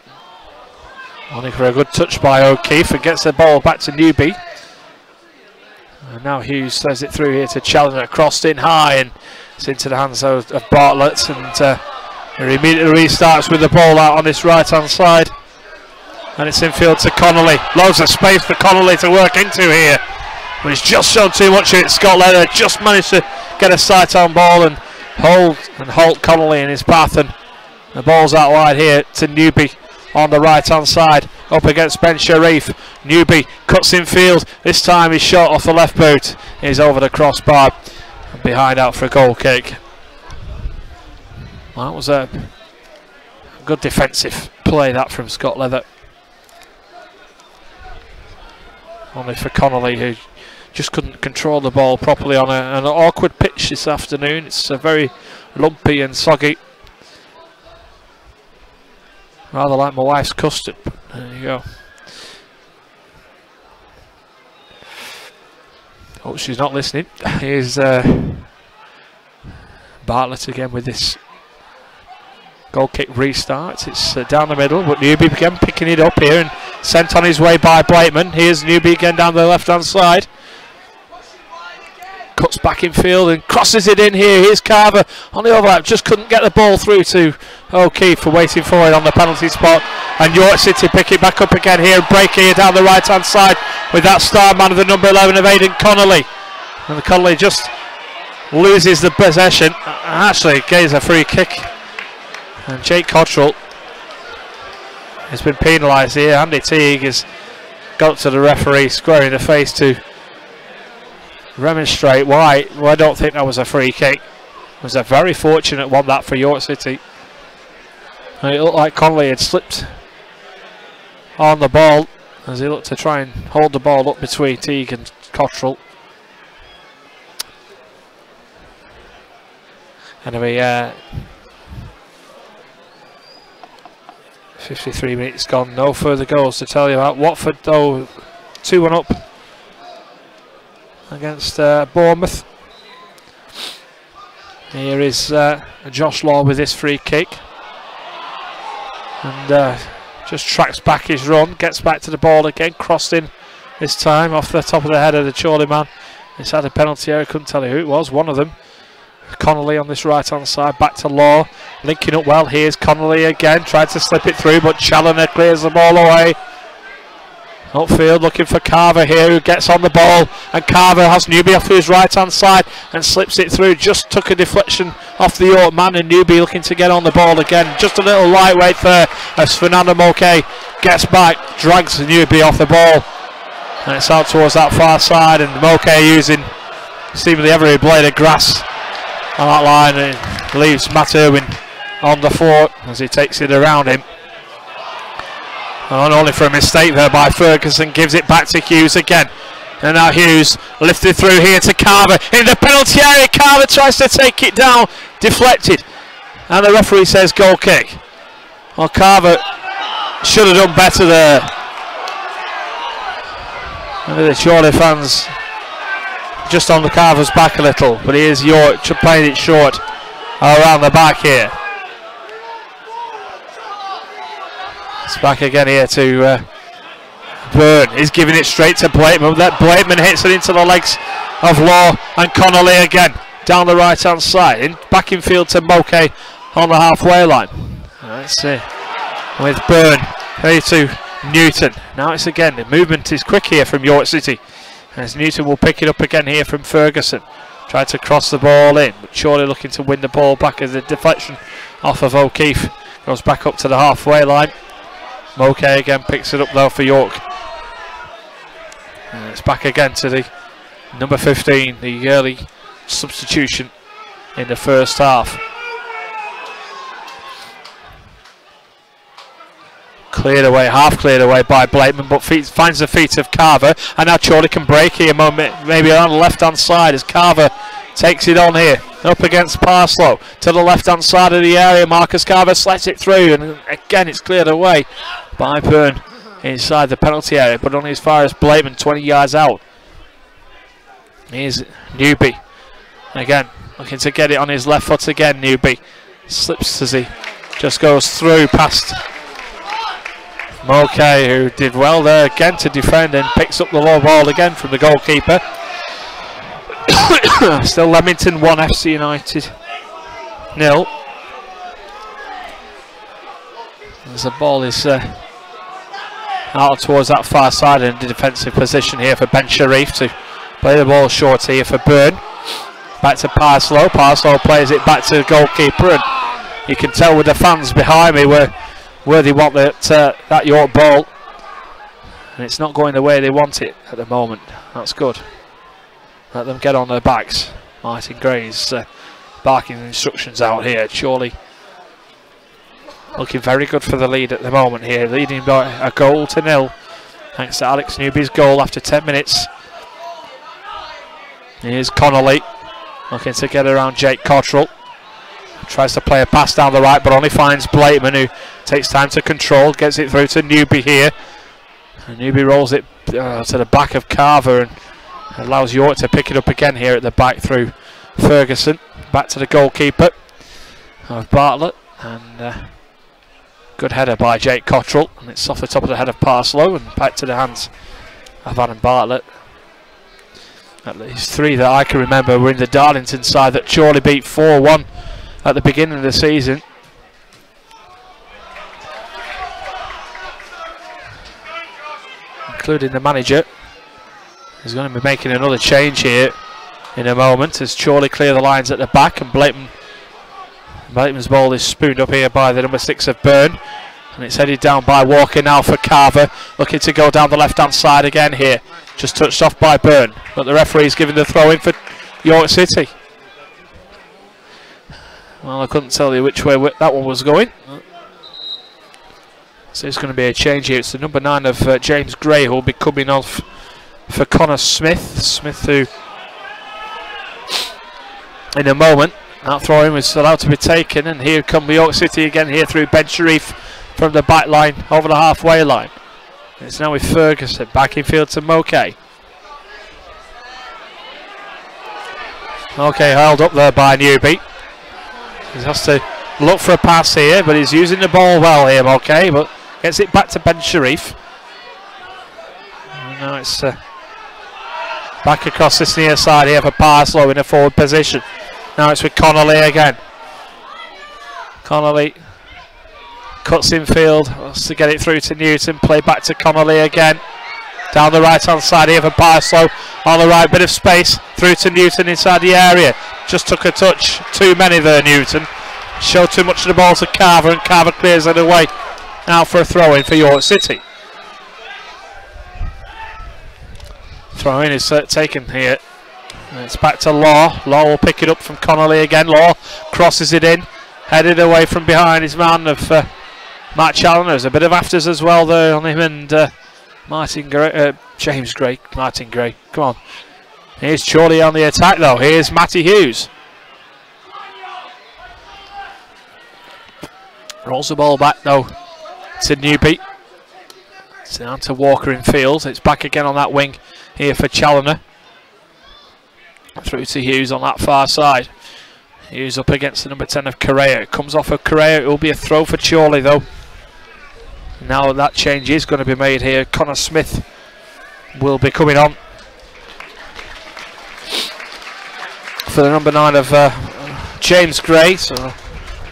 Only for a good touch by O'Keefe, and gets the ball back to Newby. And now Hughes throws it through here to Challoner, crossed in high, and it's into the hands of Bartlett, and he immediately restarts with the ball out on this right hand side, and it's infield to Connolly. Loads of space for Connolly to work into here, but he's just shown too much of it. Scott Leather just managed to get a sight on ball and halt Connolly in his path, and the ball's out wide here to Newby on the right hand side, up against Ben Sharif. Newby cuts in field, this time he's shot off the left boot, he's over the crossbar and behind out for a goal kick. Well, that was a good defensive play that from Scott Leather. Only for Connolly, who just couldn't control the ball properly on an awkward pitch this afternoon. It's very lumpy and soggy. Rather like my wife's custard. There you go. Oh, she's not listening. Here's Bartlett again with this goal kick restart. It's down the middle, but Newby again picking it up here and sent on his way by Blakeman. Here's Newby again down the left hand side. Cuts back in field and crosses it in here. Here's Carver on the overlap. Just couldn't get the ball through to O'Keefe for waiting for it on the penalty spot. And York City pick it back up again here and break here down the right hand side with that star man of the number 11 of Aidan Connolly. And Connolly just loses the possession. Actually gains a free kick. And Jake Cottrell has been penalised here. Andy Teague has got up to the referee, squaring the face to remonstrate. Why? Well, I don't think that was a free kick. It was a very fortunate one, that, for York City. And it looked like Connolly had slipped on the ball as he looked to try and hold the ball up between Teague and Cottrell. Anyway, 53 minutes gone, no further goals to tell you about. Watford, though, 2-1 up against Bournemouth. Here is Josh Law with this free kick, and just tracks back his run, gets back to the ball again, crossed in this time off the top of the head of the Chorley man. It's had a penalty area, couldn't tell you who it was, one of them. Connolly on this right hand side, back to Law, linking up well. Here's Connolly again, tried to slip it through, but Challoner clears the ball away. Upfield looking for Carver here, who gets on the ball, and Carver has Newby off to his right hand side and slips it through. Just took a deflection off the York man, and Newby looking to get on the ball again. Just a little lightweight there as Fernando Moquet gets back, drags Newby off the ball, and it's out towards that far side, and Moquet using seemingly every blade of grass on that line, and leaves Matt Irwin on the floor as he takes it around him. And only for a mistake there by Ferguson, gives it back to Hughes again. And now Hughes lifted through here to Carver in the penalty area. Carver tries to take it down, deflected, and the referee says goal kick. Well, Carver should have done better there. Maybe the Chorley fans just on the Carver's back a little, but here's York playing it short around the back here. It's back again here to Byrne is giving it straight to Blakeman. That Blakeman hits it into the legs of Law and Connolly again down the right hand side. Back in field to Moke on the halfway line. Let's see. With Byrne, ready to Newton. Now it's again, the movement is quick here from York City. As Newton will pick it up again here from Ferguson. Tried to cross the ball in, but Chorley looking to win the ball back as a deflection off of O'Keefe. Goes back up to the halfway line. Moke again picks it up though for York. And it's back again to the number 15, the early substitution in the first half. Cleared away, half cleared away by Blakeman, but finds the feet of Carver, and now Chorley can break here, maybe on the left hand side as Carver takes it on here, up against Parslow, to the left hand side of the area. Marcus Carver slets it through, and again it's cleared away by Byrne inside the penalty area, but only as far as Blakeman, 20 yards out. Here's Newby, again looking to get it on his left foot again. Newby slips as he just goes through past Moke, who did well there again to defend, and picks up the low ball again from the goalkeeper. Still Leamington 1, FC United 0. As the ball is out towards that far side in the defensive position here for Ben Sharif to play the ball short here for Byrne. Back to Parslow. Parslow plays it back to the goalkeeper, and you can tell with the fans behind me where they want that York ball, and it's not going the way they want it at the moment. That's good. Let them get on their backs. Martin Gray's barking instructions out here. Chorley looking very good for the lead at the moment here, leading by a goal to 0 thanks to Alex Newby's goal after 10 minutes. Here's Connolly looking to get around Jake Cottrell. Tries to play a pass down the right, but only finds Blakeman, who takes time to control, gets it through to Newby here. And Newby rolls it to the back of Carver and allows York to pick it up again here at the back through Ferguson. Back to the goalkeeper of Bartlett, and good header by Jake Cottrell, and it's off the top of the head of Parslow and back to the hands of Adam Bartlett. At least 3 that I can remember were in the Darlington side that Chorley beat 4-1 at the beginning of the season. Including the manager. He's going to be making another change here in a moment as Chorley clear the lines at the back, and Blakeman's ball is spooned up here by the number 6 of Byrne, and it's headed down by Walker now for Carver, looking to go down the left hand side again here. Just touched off by Byrne, but the referee's giving the throw in for York City. Well, I couldn't tell you which way that one was going. So it's going to be a change here. It's the number 9 of James Gray who will be coming off for Connor Smith. Smith, who in a moment, that throw-in was allowed to be taken, and here come York City again here through Ben Sharif from the back line over the halfway line. It's now with Ferguson, back in field to Moke. Okay, held up there by Newby. He has to look for a pass here, but he's using the ball well here, Moke, but gets it back to Ben Sharif. And now it's back across this near side here for Parslow in a forward position. Now it's with Connolly again. Connolly cuts in field, wants to get it through to Newton, play back to Connolly again. Down the right hand side here for Parslow, on the right, bit of space, through to Newton inside the area. Just took a touch, too many there Newton. Showed too much of the ball to Carver, and Carver clears it away. Now for a throw in for York City. Throw in is taken here. And it's back to Law. Law will pick it up from Connolly again. Law crosses it in, headed away from behind his man of Matt Challoner. There's a bit of afters as well there on him, and Martin Gray, James Gray, Martin Gray. Come on. Here's Chorley on the attack though. Here's Matty Hughes. Rolls the ball back though to Newby. It's down to Walker in field. It's back again on that wing here for Challoner. Through to Hughes on that far side. Hughes up against the number 10 of Correa. It comes off of Correa. It will be a throw for Chorley though. Now that change is going to be made here. Connor Smith will be coming on for the number 9 of James Gray, so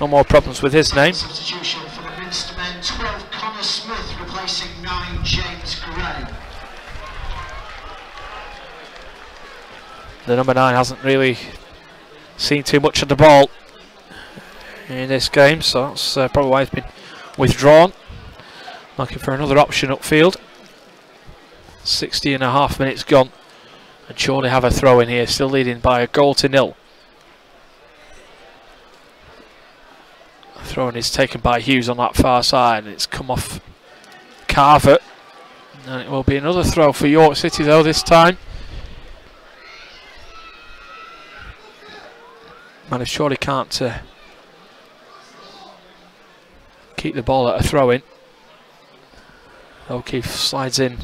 no more problems with his name. Substitution for the Minster men, 12 Connor Smith replacing 9 James Gray. The number 9 hasn't really seen too much of the ball in this game, so that's probably why he's been withdrawn. Looking for another option upfield. 60.5 minutes gone, and Chorley have a throw in here, still leading by a goal to nil. Throw in is taken by Hughes on that far side, and it's come off Carver, and it will be another throw for York City though this time. And if Chorley can't keep the ball at a throw in, O'Keefe slides in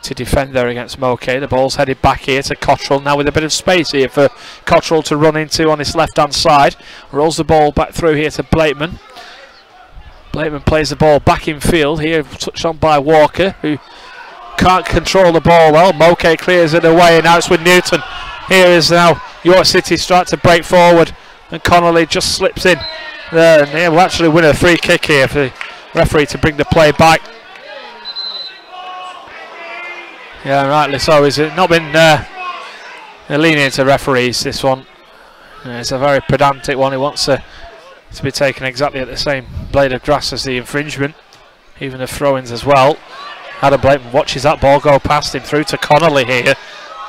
to defend there against Moke. The ball's headed back here to Cottrell, now with a bit of space here for Cottrell to run into on his left hand side. Rolls the ball back through here to Blakeman. Blakeman plays the ball back in field here, touched on by Walker, who can't control the ball well. Moke clears it away, and now it's with Newton. Here is now York City start to break forward, and Connolly just slips in there, and they will actually win a free kick here for the referee to bring the play back. Yeah, rightly so. He's not been leaning into referees, this one. It's a very pedantic one. He wants to be taken exactly at the same blade of grass as the infringement, even the throw-ins as well. Adam Blakeman watches that ball go past him through to Connolly here.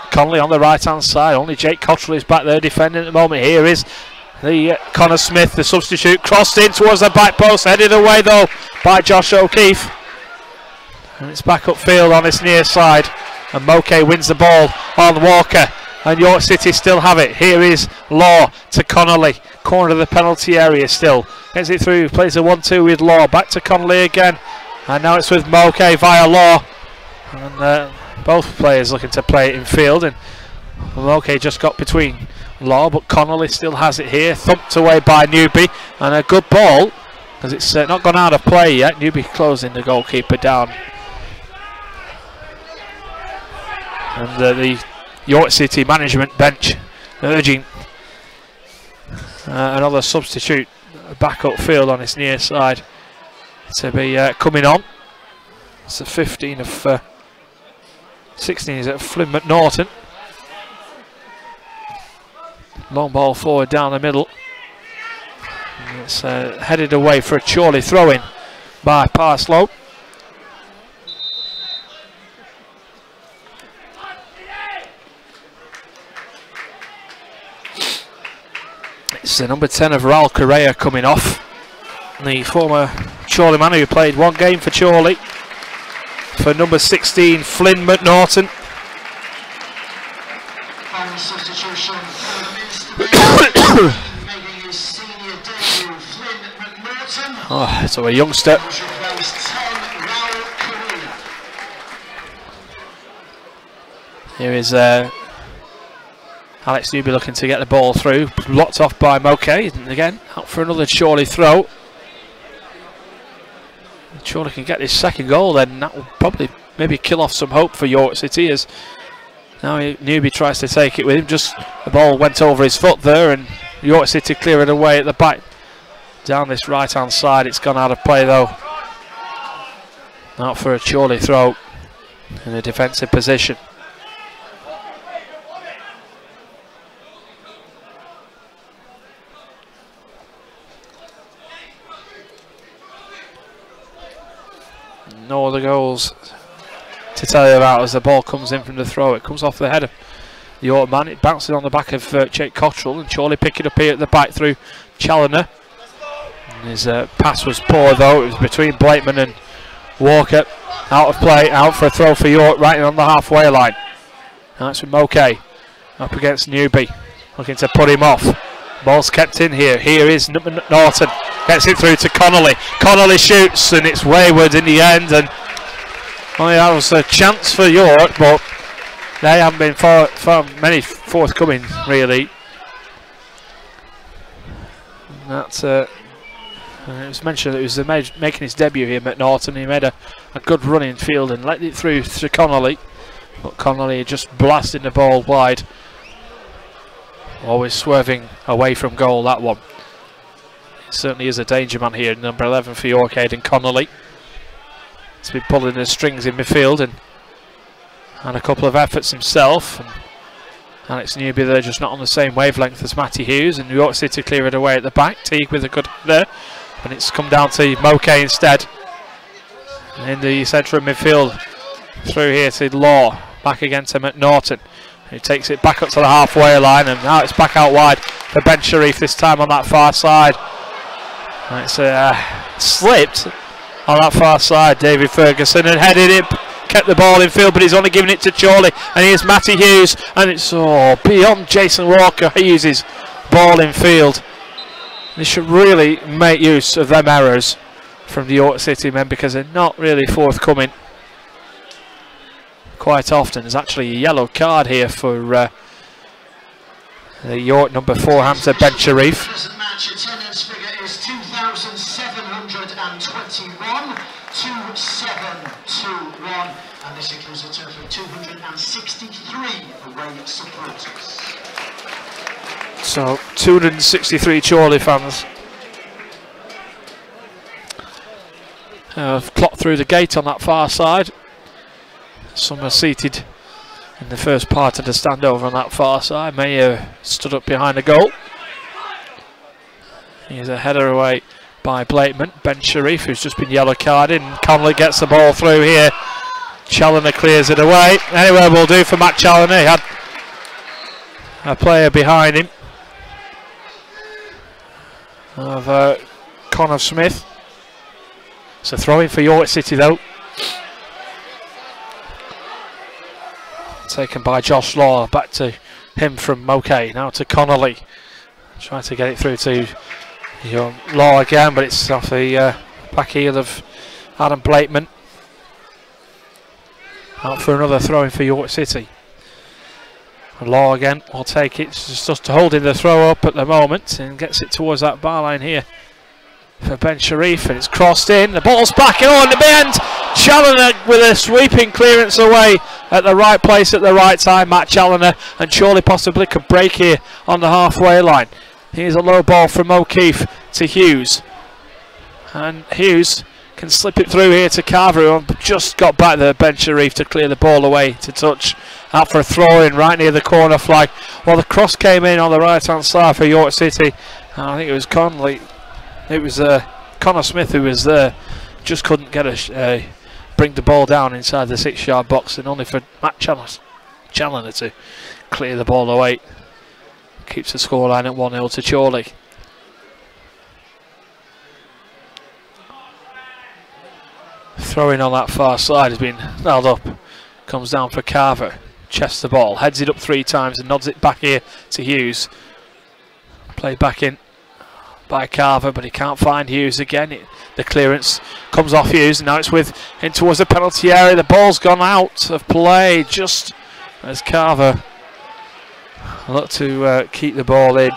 Connolly on the right hand side, only Jake Cottrell is back there defending at the moment. Here is the Connor Smith, the substitute, crossed in towards the back post, headed away though by Josh O'Keefe. And it's back upfield on this near side, and Moke wins the ball on Walker, and York City still have it. Here is Law to Connolly, corner of the penalty area still. Gets it through, plays a 1-2 with Law, back to Connolly again, and now it's with Moke via Law. And both players looking to play it in field, and Moke just got between Law, but Connolly still has it here, thumped away by Newby, and a good ball, because it's not gone out of play yet. Newby closing the goalkeeper down. And the York City management bench urging another substitute back upfield on his near side to be coming on. It's the 15 of 16 is at Flynn McNaughton. Long ball forward down the middle. And it's headed away for a Chorley throw-in by Parslow. It's the number 10 of Raul Correa coming off. The former Chorley man who played one game for Chorley. For number 16, Flynn McNaughton. Substitution for the Minster making his senior debut, Flynn McNaughton. Oh, so a youngster. Here is Alex Newby looking to get the ball through, blocked off by Moke, and again out for another Chorley throw. Chorley can get his second goal, then that will probably maybe kill off some hope for York City, as now Newby tries to take it with him. Just the ball went over his foot there, and York City clear it away at the back down this right hand side. It's gone out of play though. Out for a Chorley throw in a defensive position. No other goals to tell you about as the ball comes in from the throw. It comes off the head of the York man. It bounces on the back of Jake Cottrell, and Chorley pick it up here at the back through Challoner. And his pass was poor though. It was between Blakeman and Walker. Out of play, out for a throw for York, right on the halfway line. That's with Moke up against Newby, looking to put him off. Ball's kept in here. Here is Norton. Gets it through to Connolly. Connolly shoots, and it's wayward in the end. And well, that was a chance for York, but they haven't been far many forthcoming, really. And that's a It was mentioned that he was making his debut here at Norton. He made a good run in field and let it through to Connolly. But Connolly just blasted the ball wide. Always swerving away from goal, that one. He certainly is a danger man here, number 11 for York, Aidan Connolly. He's been pulling the strings in midfield and had a couple of efforts himself. And Alex Newby there just not on the same wavelength as Matty Hughes, and New York City clear it away at the back. Teague with a good there, but it's come down to Moke instead. And in the centre of midfield, through here to Law, back again to McNaughton. He takes it back up to the halfway line, and now it's back out wide for Ben Sharif, this time on that far side. And it's slipped on that far side, David Ferguson, and headed it, kept the ball in field, but he's only given it to Chorley, and here's Matty Hughes, and it's beyond Jason Walker. Hughes' ball in field. They should really make use of them errors from the York City men, because they're not really forthcoming quite often. There's actually a yellow card here for the York number 4 hamster Ben Sharif. Present match attendance figure is 2,721, 2721, and this includes a total of 263 away supporters. So 263 Chorley fans have clocked through the gate on that far side. Some are seated in the first part of the stand over on that far side. Mayer stood up behind the goal. Here's a header away by Blakeman. Ben Sharif, who's just been yellow carded, and Connolly gets the ball through here. Challoner clears it away. Anywhere will do for Matt Challoner. He had a player behind him of Connor Smith. It's a throw in for York City though. Taken by Josh Law, back to him from Moke, now to Connolly. Trying to get it through to Law again, but it's off the back heel of Adam Blakeman. Out for another throw in for York City. Law again will take it, just holding the throw up at the moment, and gets it towards that bar line here for Ben Sharif, and it's crossed in, the ball's back on the bend. Challoner with a sweeping clearance away at the right place at the right time, Matt Challoner, and Chorley possibly could break here on the halfway line. Here's a low ball from O'Keefe to Hughes, and Hughes can slip it through here to Carver, who just got back there, Ben Sharif, to clear the ball away to touch. Out for a throw in right near the corner flag. Well, the cross came in on the right hand side for York City. I think it was Connolly. It was Connor Smith who was there. Just couldn't get bring the ball down inside the 6-yard box, and only for Matt Challoner to clear the ball away. Keeps the scoreline at 1-0 to Chorley. Throwing on that far side has been held up. Comes down for Carver. Chests the ball, heads it up 3 times and nods it back here to Hughes. Played back in by Carver, but he can't find Hughes again. The clearance comes off Hughes, and now it's in towards the penalty area. The ball's gone out of play just as Carver looked to keep the ball in.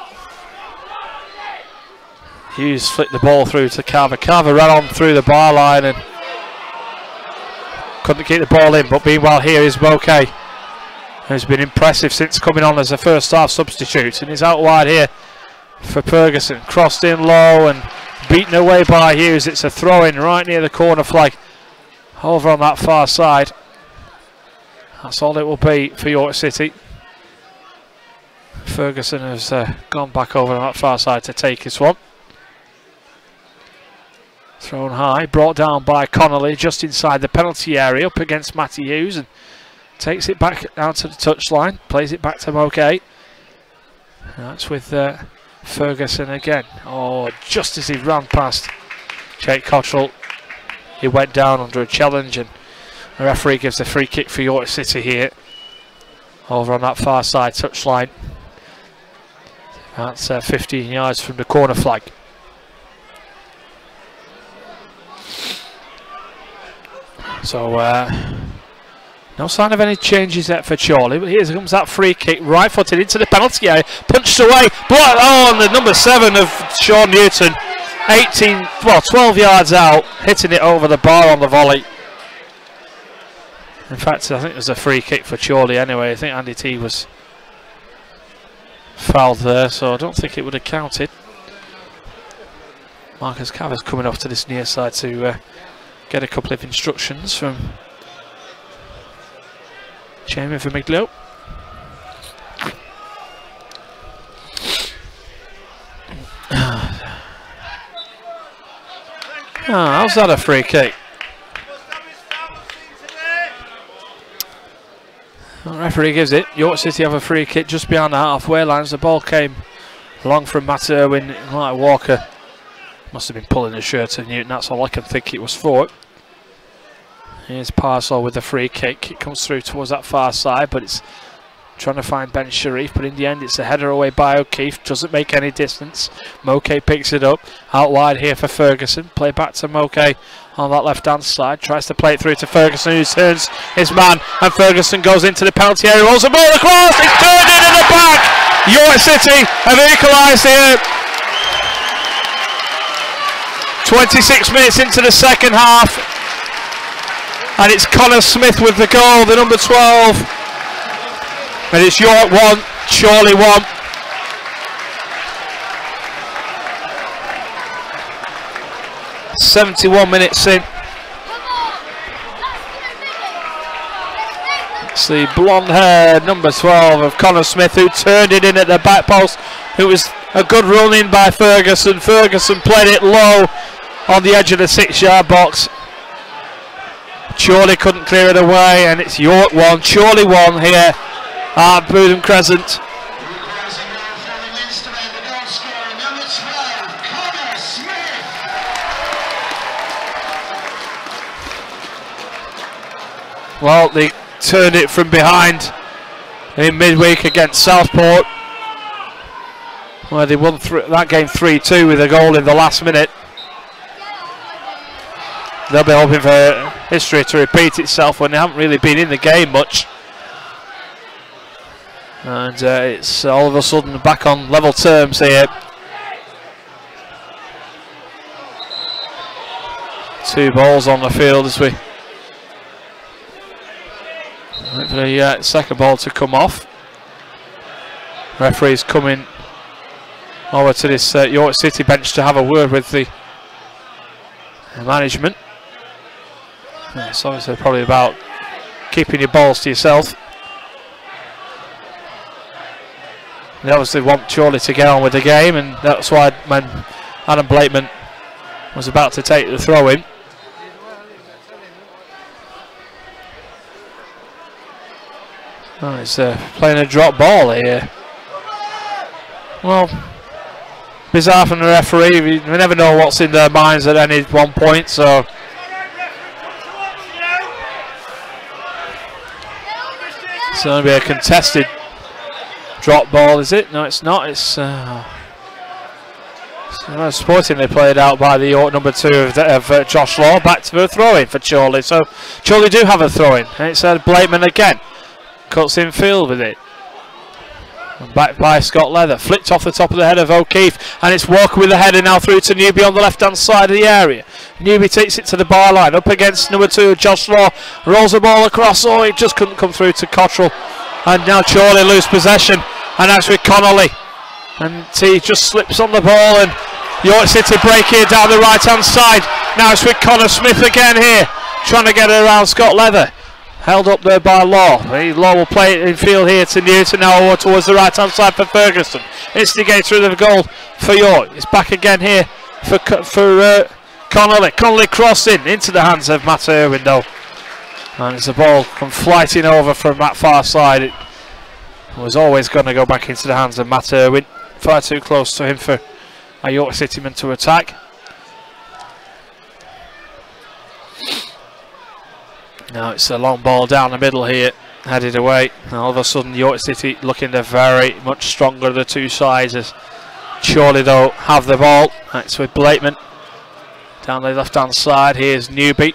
Hughes flicked the ball through to Carver. Carver ran on through the bar line and couldn't keep the ball in, but meanwhile here is Moke, who's been impressive since coming on as a first half substitute, and he's out wide here for Ferguson. Crossed in low and beaten away by Hughes. It's a throw in right near the corner flag over on that far side. That's all it will be for York City. Ferguson has gone back over on that far side to take this one. Thrown high, brought down by Connolly just inside the penalty area up against Matty Hughes, and takes it back down to the touchline, plays it back to Moke. That's with Ferguson again. Oh, just as he ran past Jake Cottrell, he went down under a challenge, and the referee gives a free kick for York City here over on that far side touchline. That's 15 yards from the corner flag. So no sign of any changes yet for Chorley, but here comes that free kick, right footed into the penalty area, punched away, and the number 7 of Sean Newton 12 yards out, hitting it over the bar on the volley. In fact, I think there's a free kick for Chorley anyway. I think Andy T was fouled there, so I don't think it would have counted. Marcus Cavers coming off to this near side to get a couple of instructions from Jamie Vermiglio. How's that a free kick? The referee gives it. York City have a free kick just behind the halfway line. The ball came along from Matt Irwin. Like Walker must have been pulling the shirt of Newton. That's all I can think it was for. Here's Parsall with the free kick. It comes through towards that far side, but it's trying to find Ben Sharif. But in the end, it's a header away by O'Keefe. Doesn't make any distance. Moke picks it up. Out wide here for Ferguson. Play back to Moke on that left-hand side. Tries to play it through to Ferguson, who turns his man. And Ferguson goes into the penalty area. Rolls the ball across. It's turned in the back. York City have equalised here. 26 minutes into the second half. And it's Connor Smith with the goal, the number 12. And it's York 1, Chorley 1. .71 minutes in. It's the blonde-haired number 12 of Connor Smith, who turned it in at the back post. It was a good run in by Ferguson. Ferguson played it low on the edge of the 6-yard box. Chorley couldn't clear it away, and it's York 1, Chorley 1 here at Bootham Crescent. Well, they turned it from behind in midweek against Southport, where they won that game 3-2 with a goal in the last minute. They'll be hoping for history to repeat itself when they haven't really been in the game much. And it's all of a sudden back on level terms here. Two balls on the field as we wait for the second ball to come off. Referee's coming over to this York City bench to have a word with the management. It's obviously probably about keeping your balls to yourself. They obviously want Chorley to get on with the game, and that's why when Adam Blakeman was about to take the throw in, he's playing a drop ball here. Well, bizarre from the referee. We never know what's in their minds at any one point, so it's going to be a contested drop ball, is it? No, it's not. It's sportingly played out by the York number 2 of Josh Law. Back to the throw-in for Chorley. So Chorley do have a throw-in. And it's Blakeman again. Cuts in field with it. And back by Scott Leather. Flicked off the top of the head of O'Keefe. And it's Walker with the header now through to Newby on the left-hand side of the area. Newby takes it to the bar line. Up against number 2, Josh Law. Rolls the ball across. Oh, it just couldn't come through to Cottrell. And now Chorley lose possession. And that's with Connolly. And he just slips on the ball. And York City break here down the right-hand side. Now it's with Connor Smith again here. Trying to get it around Scott Leather. Held up there by Law. Law will play it in field here to Newton. Now over towards the right-hand side for Ferguson. Instigates through the goal for York. It's back again here for Connolly. Connolly crossing into the hands of Matt Irwin though. And it's a ball come flighting over from that far side. It was always going to go back into the hands of Matt Irwin. Far too close to him for a York City man to attack. Now it's a long ball down the middle here, headed away. And all of a sudden York City looking very much stronger of the two sides, as Chorley though have the ball. That's with Blakeman. Down the left hand side, here's Newby.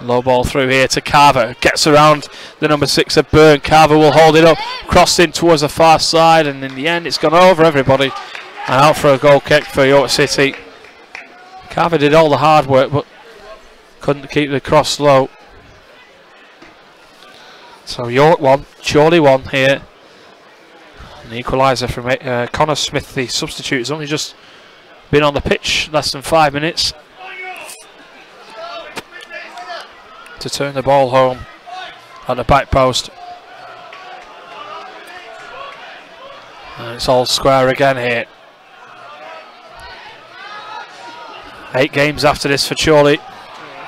Low ball through here to Carver. Gets around the number 6 of Byrne. Carver will hold it up. Crossed in towards the far side, and in the end it's gone over everybody. And out for a goal kick for York City. Carver did all the hard work, but couldn't keep the cross low. So York 1, Chorley 1 here. An equaliser from Connor Smith, the substitute, has only just been on the pitch, less than 5 minutes, to turn the ball home at the back post. And it's all square again here. 8 games after this for Chorley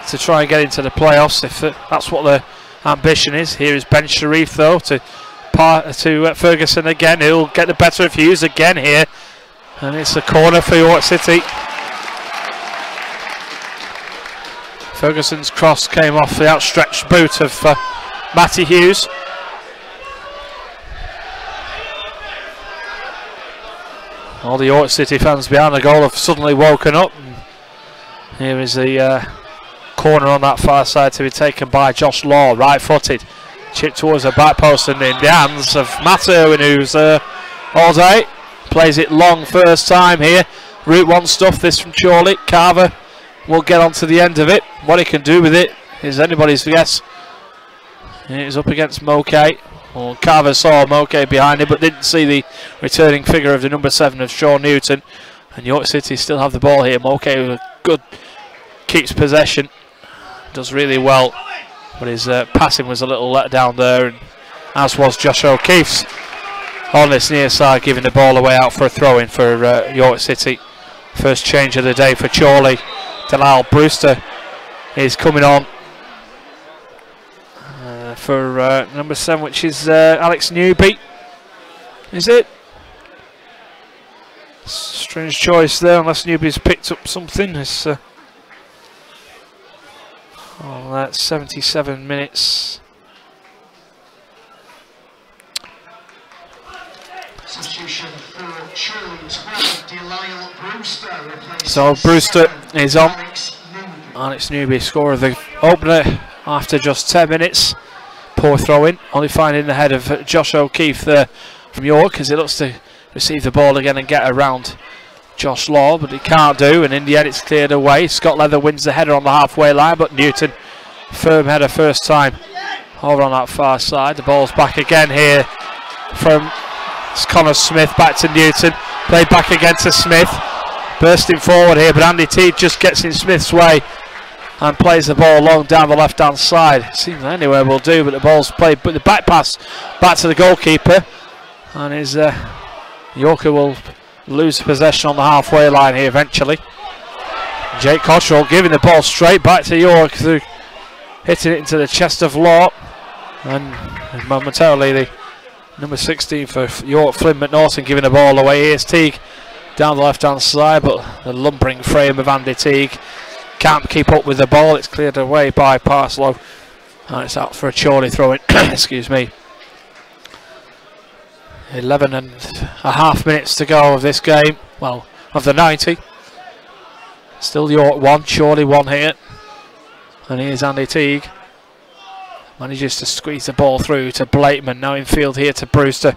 to try and get into the playoffs, if that's what the ambition is. Here is Ben Sharif though to Ferguson again. He'll get the better of Hughes again here, and it's a corner for York City. Ferguson's cross came off the outstretched boot of Matty Hughes. All the York City fans behind the goal have suddenly woken up. And here is the corner on that far side to be taken by Josh Law, right-footed. Chip towards the back post and in the hands of Matt Irwin, who's all day. Plays it long first time here. Route 1 stuff, this from Chorley. Carver will get on to the end of it. What he can do with it is anybody's guess. It's up against Mokay. Well, Carver saw Mokay behind him, but didn't see the returning figure of the number 7 of Sean Newton. And York City still have the ball here. Mokay with a good, keeps possession, does really well, but his passing was a little let down there, and as was Josh O'Keefe's on this near side, giving the ball away out for a throw-in for York City. First change of the day for Chorley. Delal Brewster is coming on for number 7, which is Alex Newby. Is it? Strange choice there, unless Newby's picked up something. It's that's 77 minutes. Substitution for Chorley, Brewster. So Brewster is on. Alex Newby, scorer of the opener after just 10 minutes. Poor throw-in, only finding the head of Josh O'Keefe there from York, as he looks to receive the ball again and get around Josh Law, but he can't do, and in the end it's cleared away. Scott Leather wins the header on the halfway line, but Newton, firm header first time over on that far side. The ball's back again here from Connor Smith, back to Newton, played back again to Smith, bursting forward here, but Andy Teague just gets in Smith's way and plays the ball long down the left hand side. Seems anywhere will do, but the ball's played, but the back pass back to the goalkeeper, and his Yorker will lose possession on the halfway line here eventually. Jake Cottrell giving the ball straight back to York through hitting it into the chest of Law, and momentarily the number 16 for York, Flynn McNaughton, giving the ball away. Here's Teague down the left hand side, but the lumbering frame of Andy Teague can't keep up with the ball. It's cleared away by Parslow, and it's out for a Chorley throw-in. Excuse me. 11.5 minutes to go of this game, well, of the 90. Still York 1, Chorley 1 here. And here's Andy Teague. Manages to squeeze the ball through to Blakeman, now in field here to Brewster.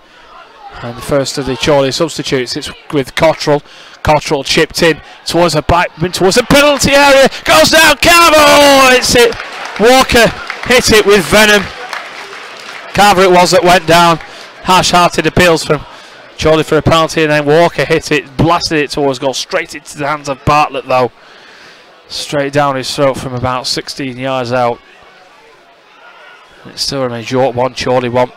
And the first of the Chorley substitutes, it's with Cottrell. Cottrell chipped in towards a towards the penalty area, goes down, Carver, oh, it's it. Walker hit it with venom. Carver it was that went down. Harsh-hearted appeals from Chorley for a penalty, and then Walker hit it, blasted it towards goal, straight into the hands of Bartlett though. Straight down his throat from about 16 yards out. And it still remains York 1, Chorley 1.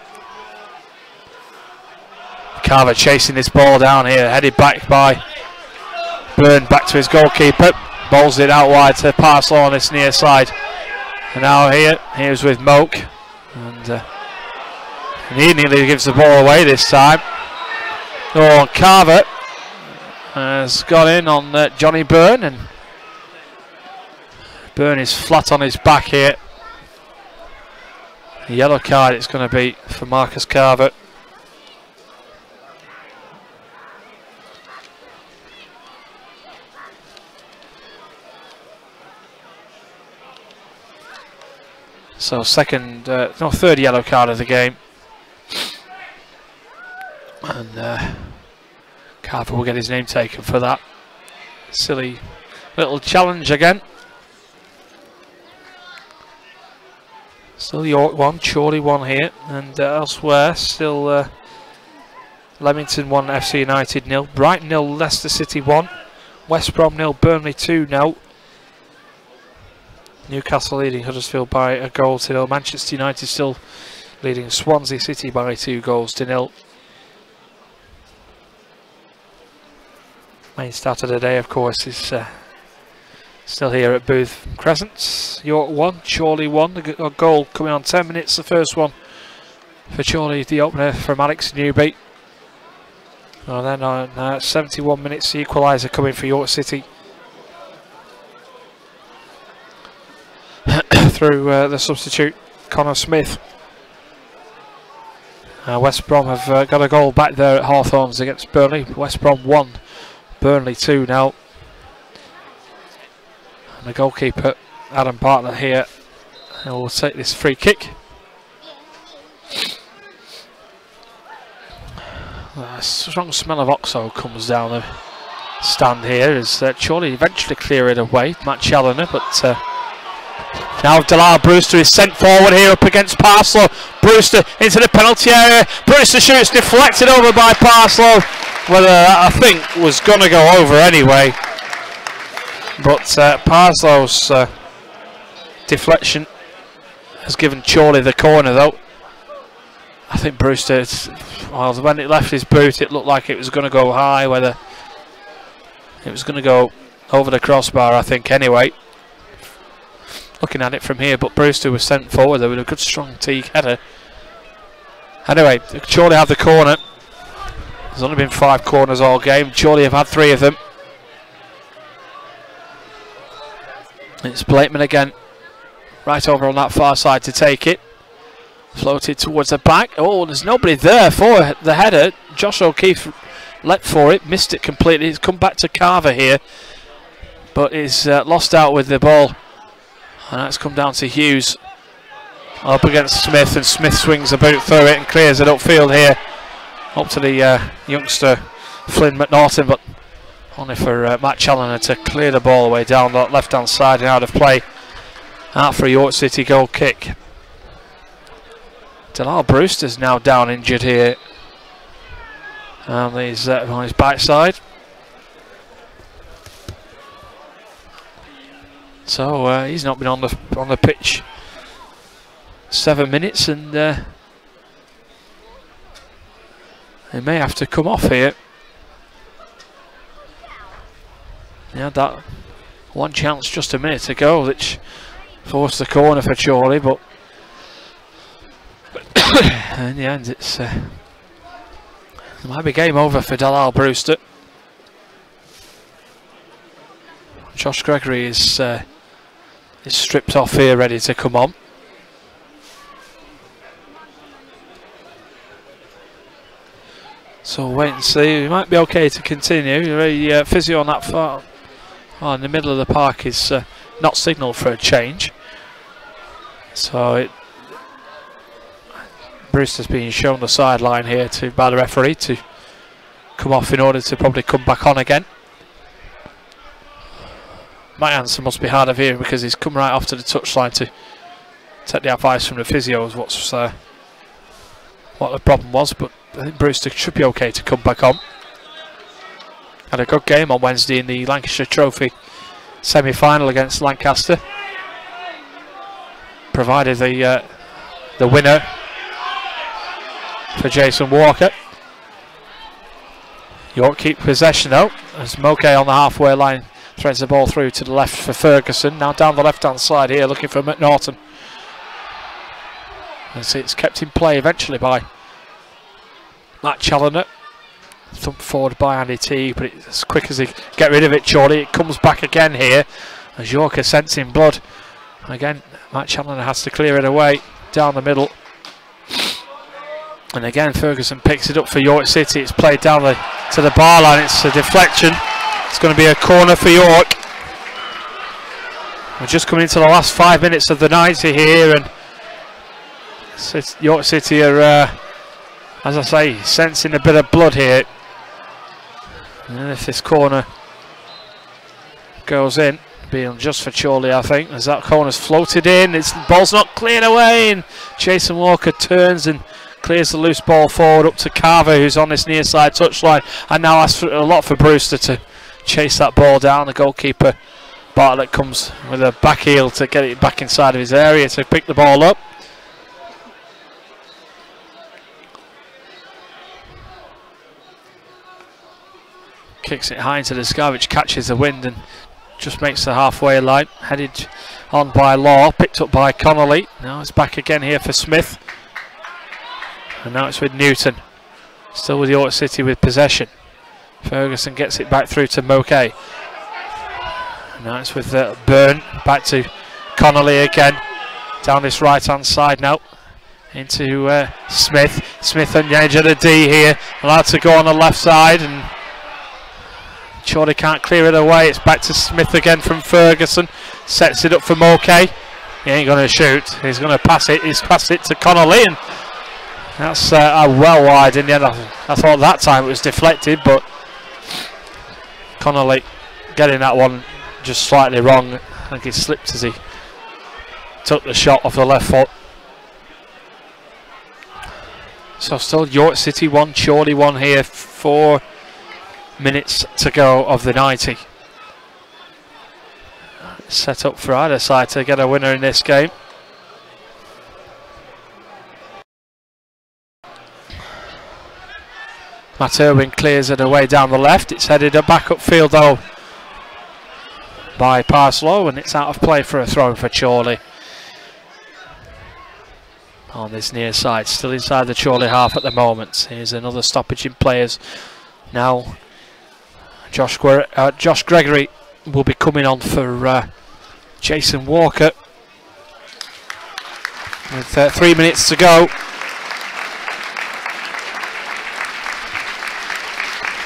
Carver chasing this ball down here, headed back by Byrne, back to his goalkeeper. Bowls it out wide to Parslow on this near side. And now here's with Moke. And he nearly gives the ball away this time. Oh, Carver has got in on Johnny Byrne, and Byrne is flat on his back here. A yellow card it's going to be for Marcus Carver. So third yellow card of the game. And Carver will get his name taken for that. Silly little challenge again. Still York 1, Chorley 1 here, and elsewhere still Leamington 1, FC United 0, Brighton 0, Leicester City 1, West Brom 0, Burnley 2 0. Newcastle leading Huddersfield by a goal to 0. Manchester United still leading Swansea City by 2 goals to 0. Main start of the day, of course, is still here at Booth Crescent. York 1, Chorley 1. A goal coming on 10 minutes. The first one for Chorley, the opener from Alex Newby. And then on 71 minutes, the equaliser coming for York City. Through the substitute, Connor Smith. West Brom have got a goal back there at Hawthorns against Burnley. West Brom 1, Burnley 2 now. And the goalkeeper, Adam Bartlett here, will take this free kick. A strong smell of Oxo comes down the stand here as Chorley eventually clear it away. Matt Challoner, but now Dalal Brewster is sent forward here up against Parslow. Brewster into the penalty area. Brewster shoots, deflected over by Parslow. Whether that, I think, was going to go over anyway. But Parslow's deflection has given Chorley the corner, though. I think Brewster, well, when it left his boot, it looked like it was going to go high. Whether it was going to go over the crossbar, I think, anyway. Looking at it from here, but Brewster was sent forward there with a good strong Teague header. Anyway, Chorley have the corner. There's only been 5 corners all game. Chorley have had 3 of them. It's Blakeman again, right over on that far side to take it. Floated towards the back. Oh, there's nobody there for the header. Josh O'Keefe leapt for it, missed it completely. He's come back to Carver here, but he's lost out with the ball. And that's come down to Hughes up against Smith, and Smith swings the boot through it and clears it upfield here. Up to the youngster Flynn McNaughton, but only for Matt Challoner to clear the ball away down that left hand side and out of play. Out for a York City goal kick. Dalal Brewster's now down injured here. And he's on his backside. So he's not been on the pitch 7 minutes, and he may have to come off here. He had that one chance just a minute ago, which forced the corner for Chorley, but in the end, it might be game over for Dalal Brewster. Josh Gregory is stripped off here, ready to come on. So we'll wait and see. We might be okay to continue. The physio on that far, in the middle of the park, is not signalled for a change. So Brewster's being shown the sideline here by the referee to come off in order to probably come back on again. My answer must be hard of hearing because he's come right off to the touchline to take the advice from the physio as what the problem was, but I think Brewster should be okay to come back on. Had a good game on Wednesday in the Lancashire Trophy semi-final against Lancaster. Provided the winner for Jason Walker. York keep possession though, as Moke on the halfway line threads the ball through to the left for Ferguson. Now down the left hand side here looking for McNaughton. And see, it's kept in play eventually by Matt Challoner. Thumped forward by Andy T, but it's as quick as he get rid of it, Chorley. It comes back again here as Yorker sensing blood. And again, Matt Challoner has to clear it away down the middle. And again, Ferguson picks it up for York City. It's played down to the bar line. It's a deflection. It's going to be a corner for York. We're just coming into the last 5 minutes of the 90 here, and York City are, as I say, sensing a bit of blood here. And if this corner goes in, being just for Chorley, I think, as that corner's floated in, the ball's not cleared away, and Jason Walker turns and clears the loose ball forward up to Carver, who's on this near side touchline, and now asks a lot for Brewster to chase that ball down. The goalkeeper Bartlett comes with a back heel to get it back inside of his area to pick the ball up. Kicks it high into the sky, which catches the wind and just makes the halfway line. Headed on by Law, picked up by Connolly. Now it's back again here for Smith. And now it's with Newton. Still with York City with possession. Ferguson gets it back through to Moquet. Now it's with Byrne, back to Connolly again. Down this right hand side now. Into Smith. Smith on the edge of the D here. Allowed to go on the left side, and Chorley can't clear it away. It's back to Smith again from Ferguson. Sets it up for Moquet. He ain't going to shoot. He's going to pass it. He's passed it to Connolly, and that's well wide in the end. I thought that time it was deflected, but Connolly getting that one just slightly wrong. I think he slipped as he took the shot off the left foot. So still York City 1, Chorley 1 here. 4 minutes to go of the 90. Set up for either side to get a winner in this game. Matt Irwin clears it away down the left. It's headed back upfield though by Parslow, and it's out of play for a throw for Chorley. On this near side, still inside the Chorley half at the moment. Here's another stoppage in players. Now Josh Gregory will be coming on for Jason Walker. With 3 minutes to go.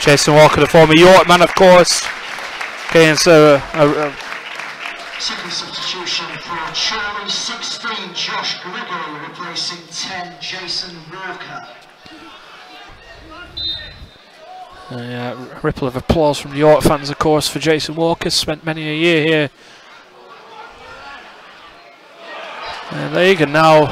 Jason Walker, the former York man, of course. Against second substitution for Chorley, 16 Josh Gregory, replacing 10 Jason Walker. A ripple of applause from the York fans, of course, for Jason Walker. Spent many a year here in the league, and now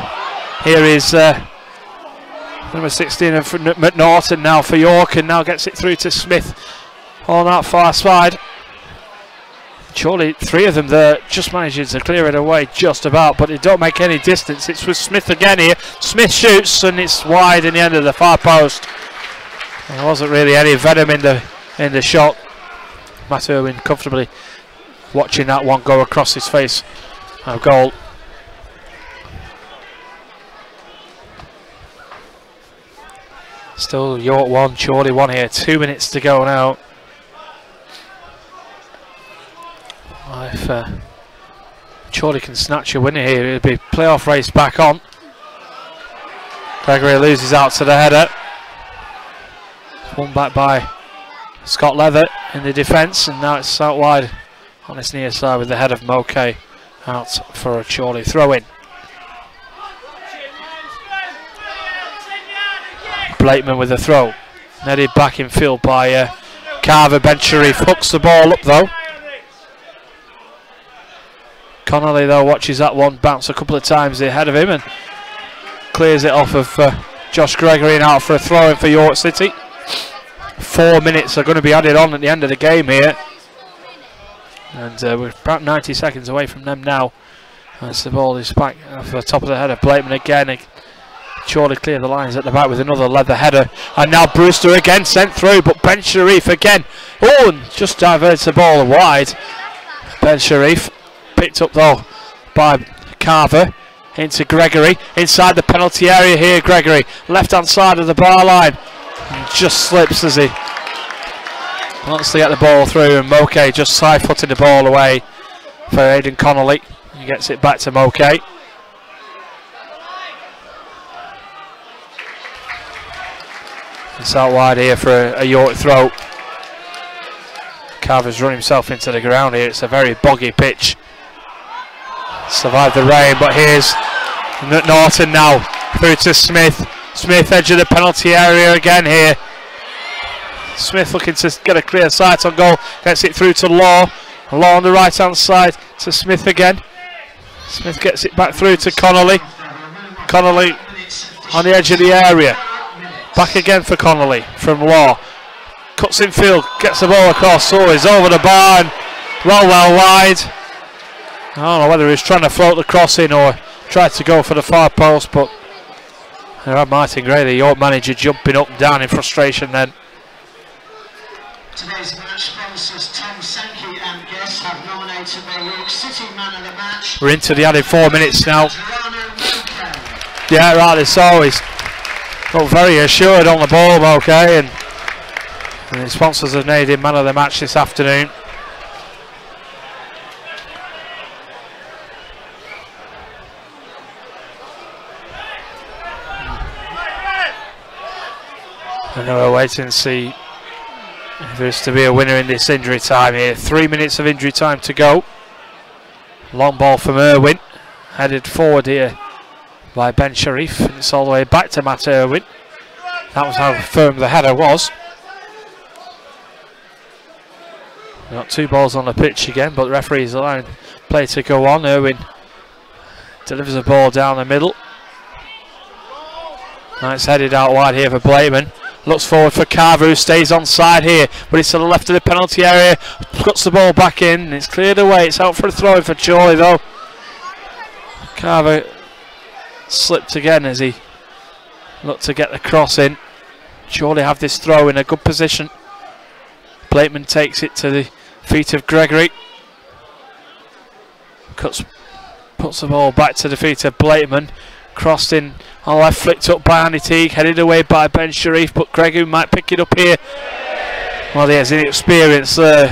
here is number 16 of McNaughton now for York, and now gets it through to Smith on that far side. Surely 3 of them there, just managing to clear it away just about, but it don't make any distance. It's with Smith again here. Smith shoots, and it's wide in the end of the far post. There wasn't really any venom in the shot. Matt Irwin comfortably watching that one go across his face. A goal. Still York 1, Chorley 1 here. 2 minutes to go now. If Chorley can snatch a winner here, it'll be playoff race back on. Gregory loses out to the header. Won back by Scott Leather in the defence, and now it's out wide on this near side with the head of Moquet out for a Chorley throw-in. Blakeman with a throw. Netted back in field by Carver. Ben Sharif hooks the ball up though. Connolly though watches that one bounce a couple of times ahead of him and clears it off of Josh Gregory and out for a throw-in for York City. 4 minutes are going to be added on at the end of the game here, and we're about 90 seconds away from them now as the ball is back off the top of the header. Blakeman again. Chorley clear the lines at the back with another Leather header, and now Brewster again sent through, but Ben Sharif again, oh, and just diverts the ball wide. Ben Sharif picked up though by Carver into Gregory inside the penalty area here. Gregory left hand side of the bar line and just slips as he wants to get the ball through, and Moquet just side footed the ball away for Aidan Connolly. He gets it back to Moquet. It's out wide here for a York throw. Carver's run himself into the ground here. It's a very boggy pitch. Survived the rain, but here's McNaughton now. through to Smith. Smith, edge of the penalty area again here. Smith looking to get a clear sight on goal. Gets it through to Law. Law on the right hand side to Smith again. Smith gets it back through to Connolly. Connolly on the edge of the area. Back again for Connolly from Law. Cuts in field, gets the ball across. Oh, he's over the bar and well wide. I don't know whether he's trying to float the cross in or tried to go for the far post, but there had Martin Gray, the York manager, jumping up and down in frustration then. Today's match sponsors Tom Sankey and guests have nominated their York City man of the match. We're into the added 4 minutes now. Yeah, rightly so. He's got very assured on the ball, okay, and the sponsors have named him man of the match this afternoon. And now we're waiting to see if there's to be a winner in this injury time here. 3 minutes of injury time to go. Long ball from Irwin, headed forward here by Ben Sharif, and it's all the way back to Matt Irwin. That was how firm the header was. We've got 2 balls on the pitch again, but the referee's allowing play to go on. Irwin delivers a ball down the middle. It's headed out wide here for Blakeman. Looks forward for Carver, who stays on side here, but it's to the left of the penalty area. Puts the ball back in. It's cleared away. It's out for a throw for Chorley though. Carver slipped again as he looked to get the cross in. Chorley have this throw in a good position. Blakeman takes it to the feet of Gregory. Puts the ball back to the feet of Blakeman. Crossed in on the left, flicked up by Andy Teague, headed away by Ben Sharif, but Gregory might pick it up here. Well, there's inexperience there.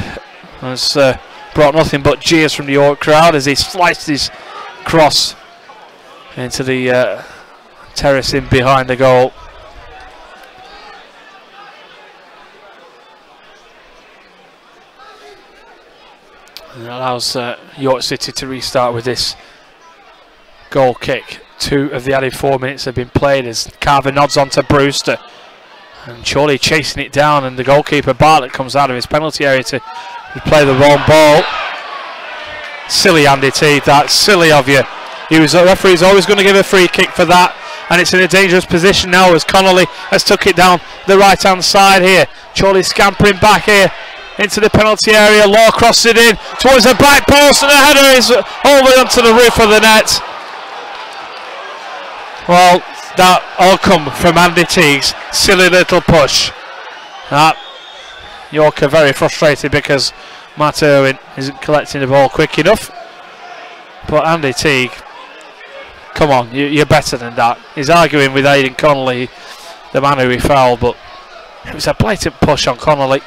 Has brought nothing but jeers from the York crowd as he sliced his cross into the terrace in behind the goal. And that allows York City to restart with this goal kick. 2 of the added 4 minutes have been played as Carver nods on to Brewster. And Chorley chasing it down, and the goalkeeper Bartlett comes out of his penalty area to play the wrong ball. Silly Andy Teague, that's silly of you. The referee's always going to give a free kick for that, and it's in a dangerous position now as Connolly has took it down the right hand side here. Chorley scampering back here into the penalty area. Law crosses it in towards the back post, and the header is over onto the roof of the net. Well, that all come from Andy Teague's silly little push. York are very frustrated because Matt Irwin isn't collecting the ball quick enough. But Andy Teague, come on, you're better than that. He's arguing with Aidan Connolly, the man who he fouled, but it was a blatant push on Connolly.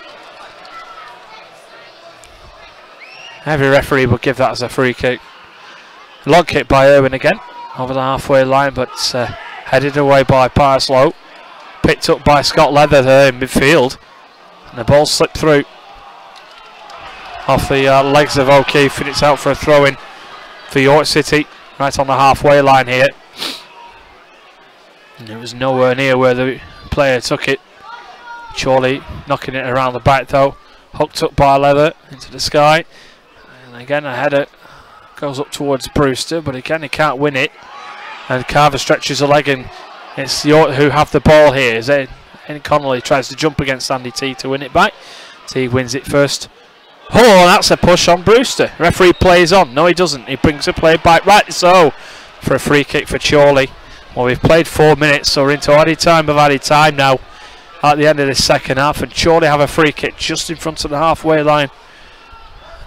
Every referee would give that as a free kick. Long kick by Irwin again, over the halfway line, but headed away by Parslow. Picked up by Scott Leather there in midfield. And the ball slipped through off the legs of O'Keefe, and it's out for a throw-in for York City, right on the halfway line here. And it was nowhere near where the player took it. Chorley knocking it around the back though. Hooked up by Leather into the sky. And again a header goes up towards Brewster, but again he can't win it. And Carver stretches a leg, and it's York who have the ball here. And Connolly tries to jump against Andy Teague to win it back. Teague wins it first. Oh, that's a push on Brewster. Referee plays on. No, he doesn't. He brings the play back. Right so for a free kick for Chorley. Well, we've played 4 minutes, so we're into added time now at the end of this second half. And Chorley have a free kick just in front of the halfway line.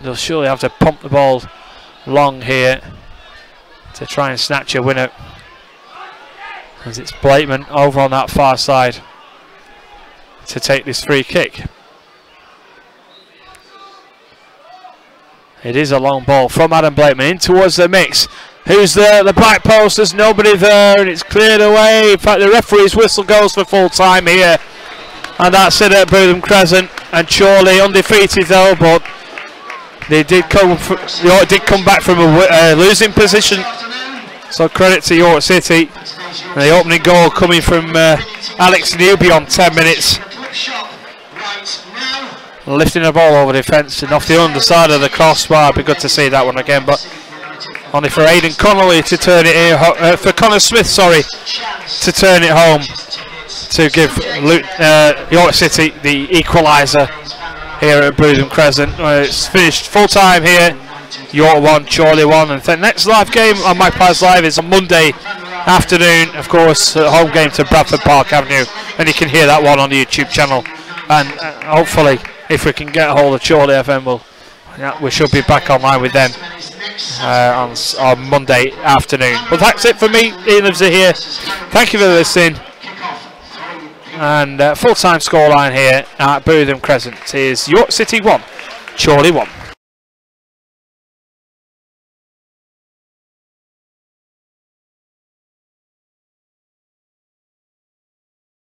They'll surely have to pump the ball long here to try and snatch a winner, as it's Blakeman over on that far side to take this free kick. It is a long ball from Adam Blakeman in towards the mix. Who's there? The back post, there's nobody there, and it's cleared away. In fact, the referee's whistle goes for full time here, and that's it at Bootham Crescent. And Chorley undefeated though, but they did come back from a losing position. So credit to York City. And the opening goal coming from Alex Newby on 10 minutes. Lifting the ball over the fence and off the underside of the crossbar. It'd be good to see that one again, but only for Aidan Connolly to turn it here, for Connor Smith, sorry, to turn it home to give York City the equaliser here at Bootham Crescent. It's finished full time here. York 1, Chorley 1, and the next live game on Magpies Live is on Monday afternoon, of course, home game to Bradford Park Avenue, and you can hear that one on the YouTube channel. And hopefully, if we can get a hold of Chorley FM, we should be back online with them on Monday afternoon. But that's it for me. Ian Lives here. Thank you for listening. And full-time scoreline here at Bootham Crescent is York City 1, Chorley 1.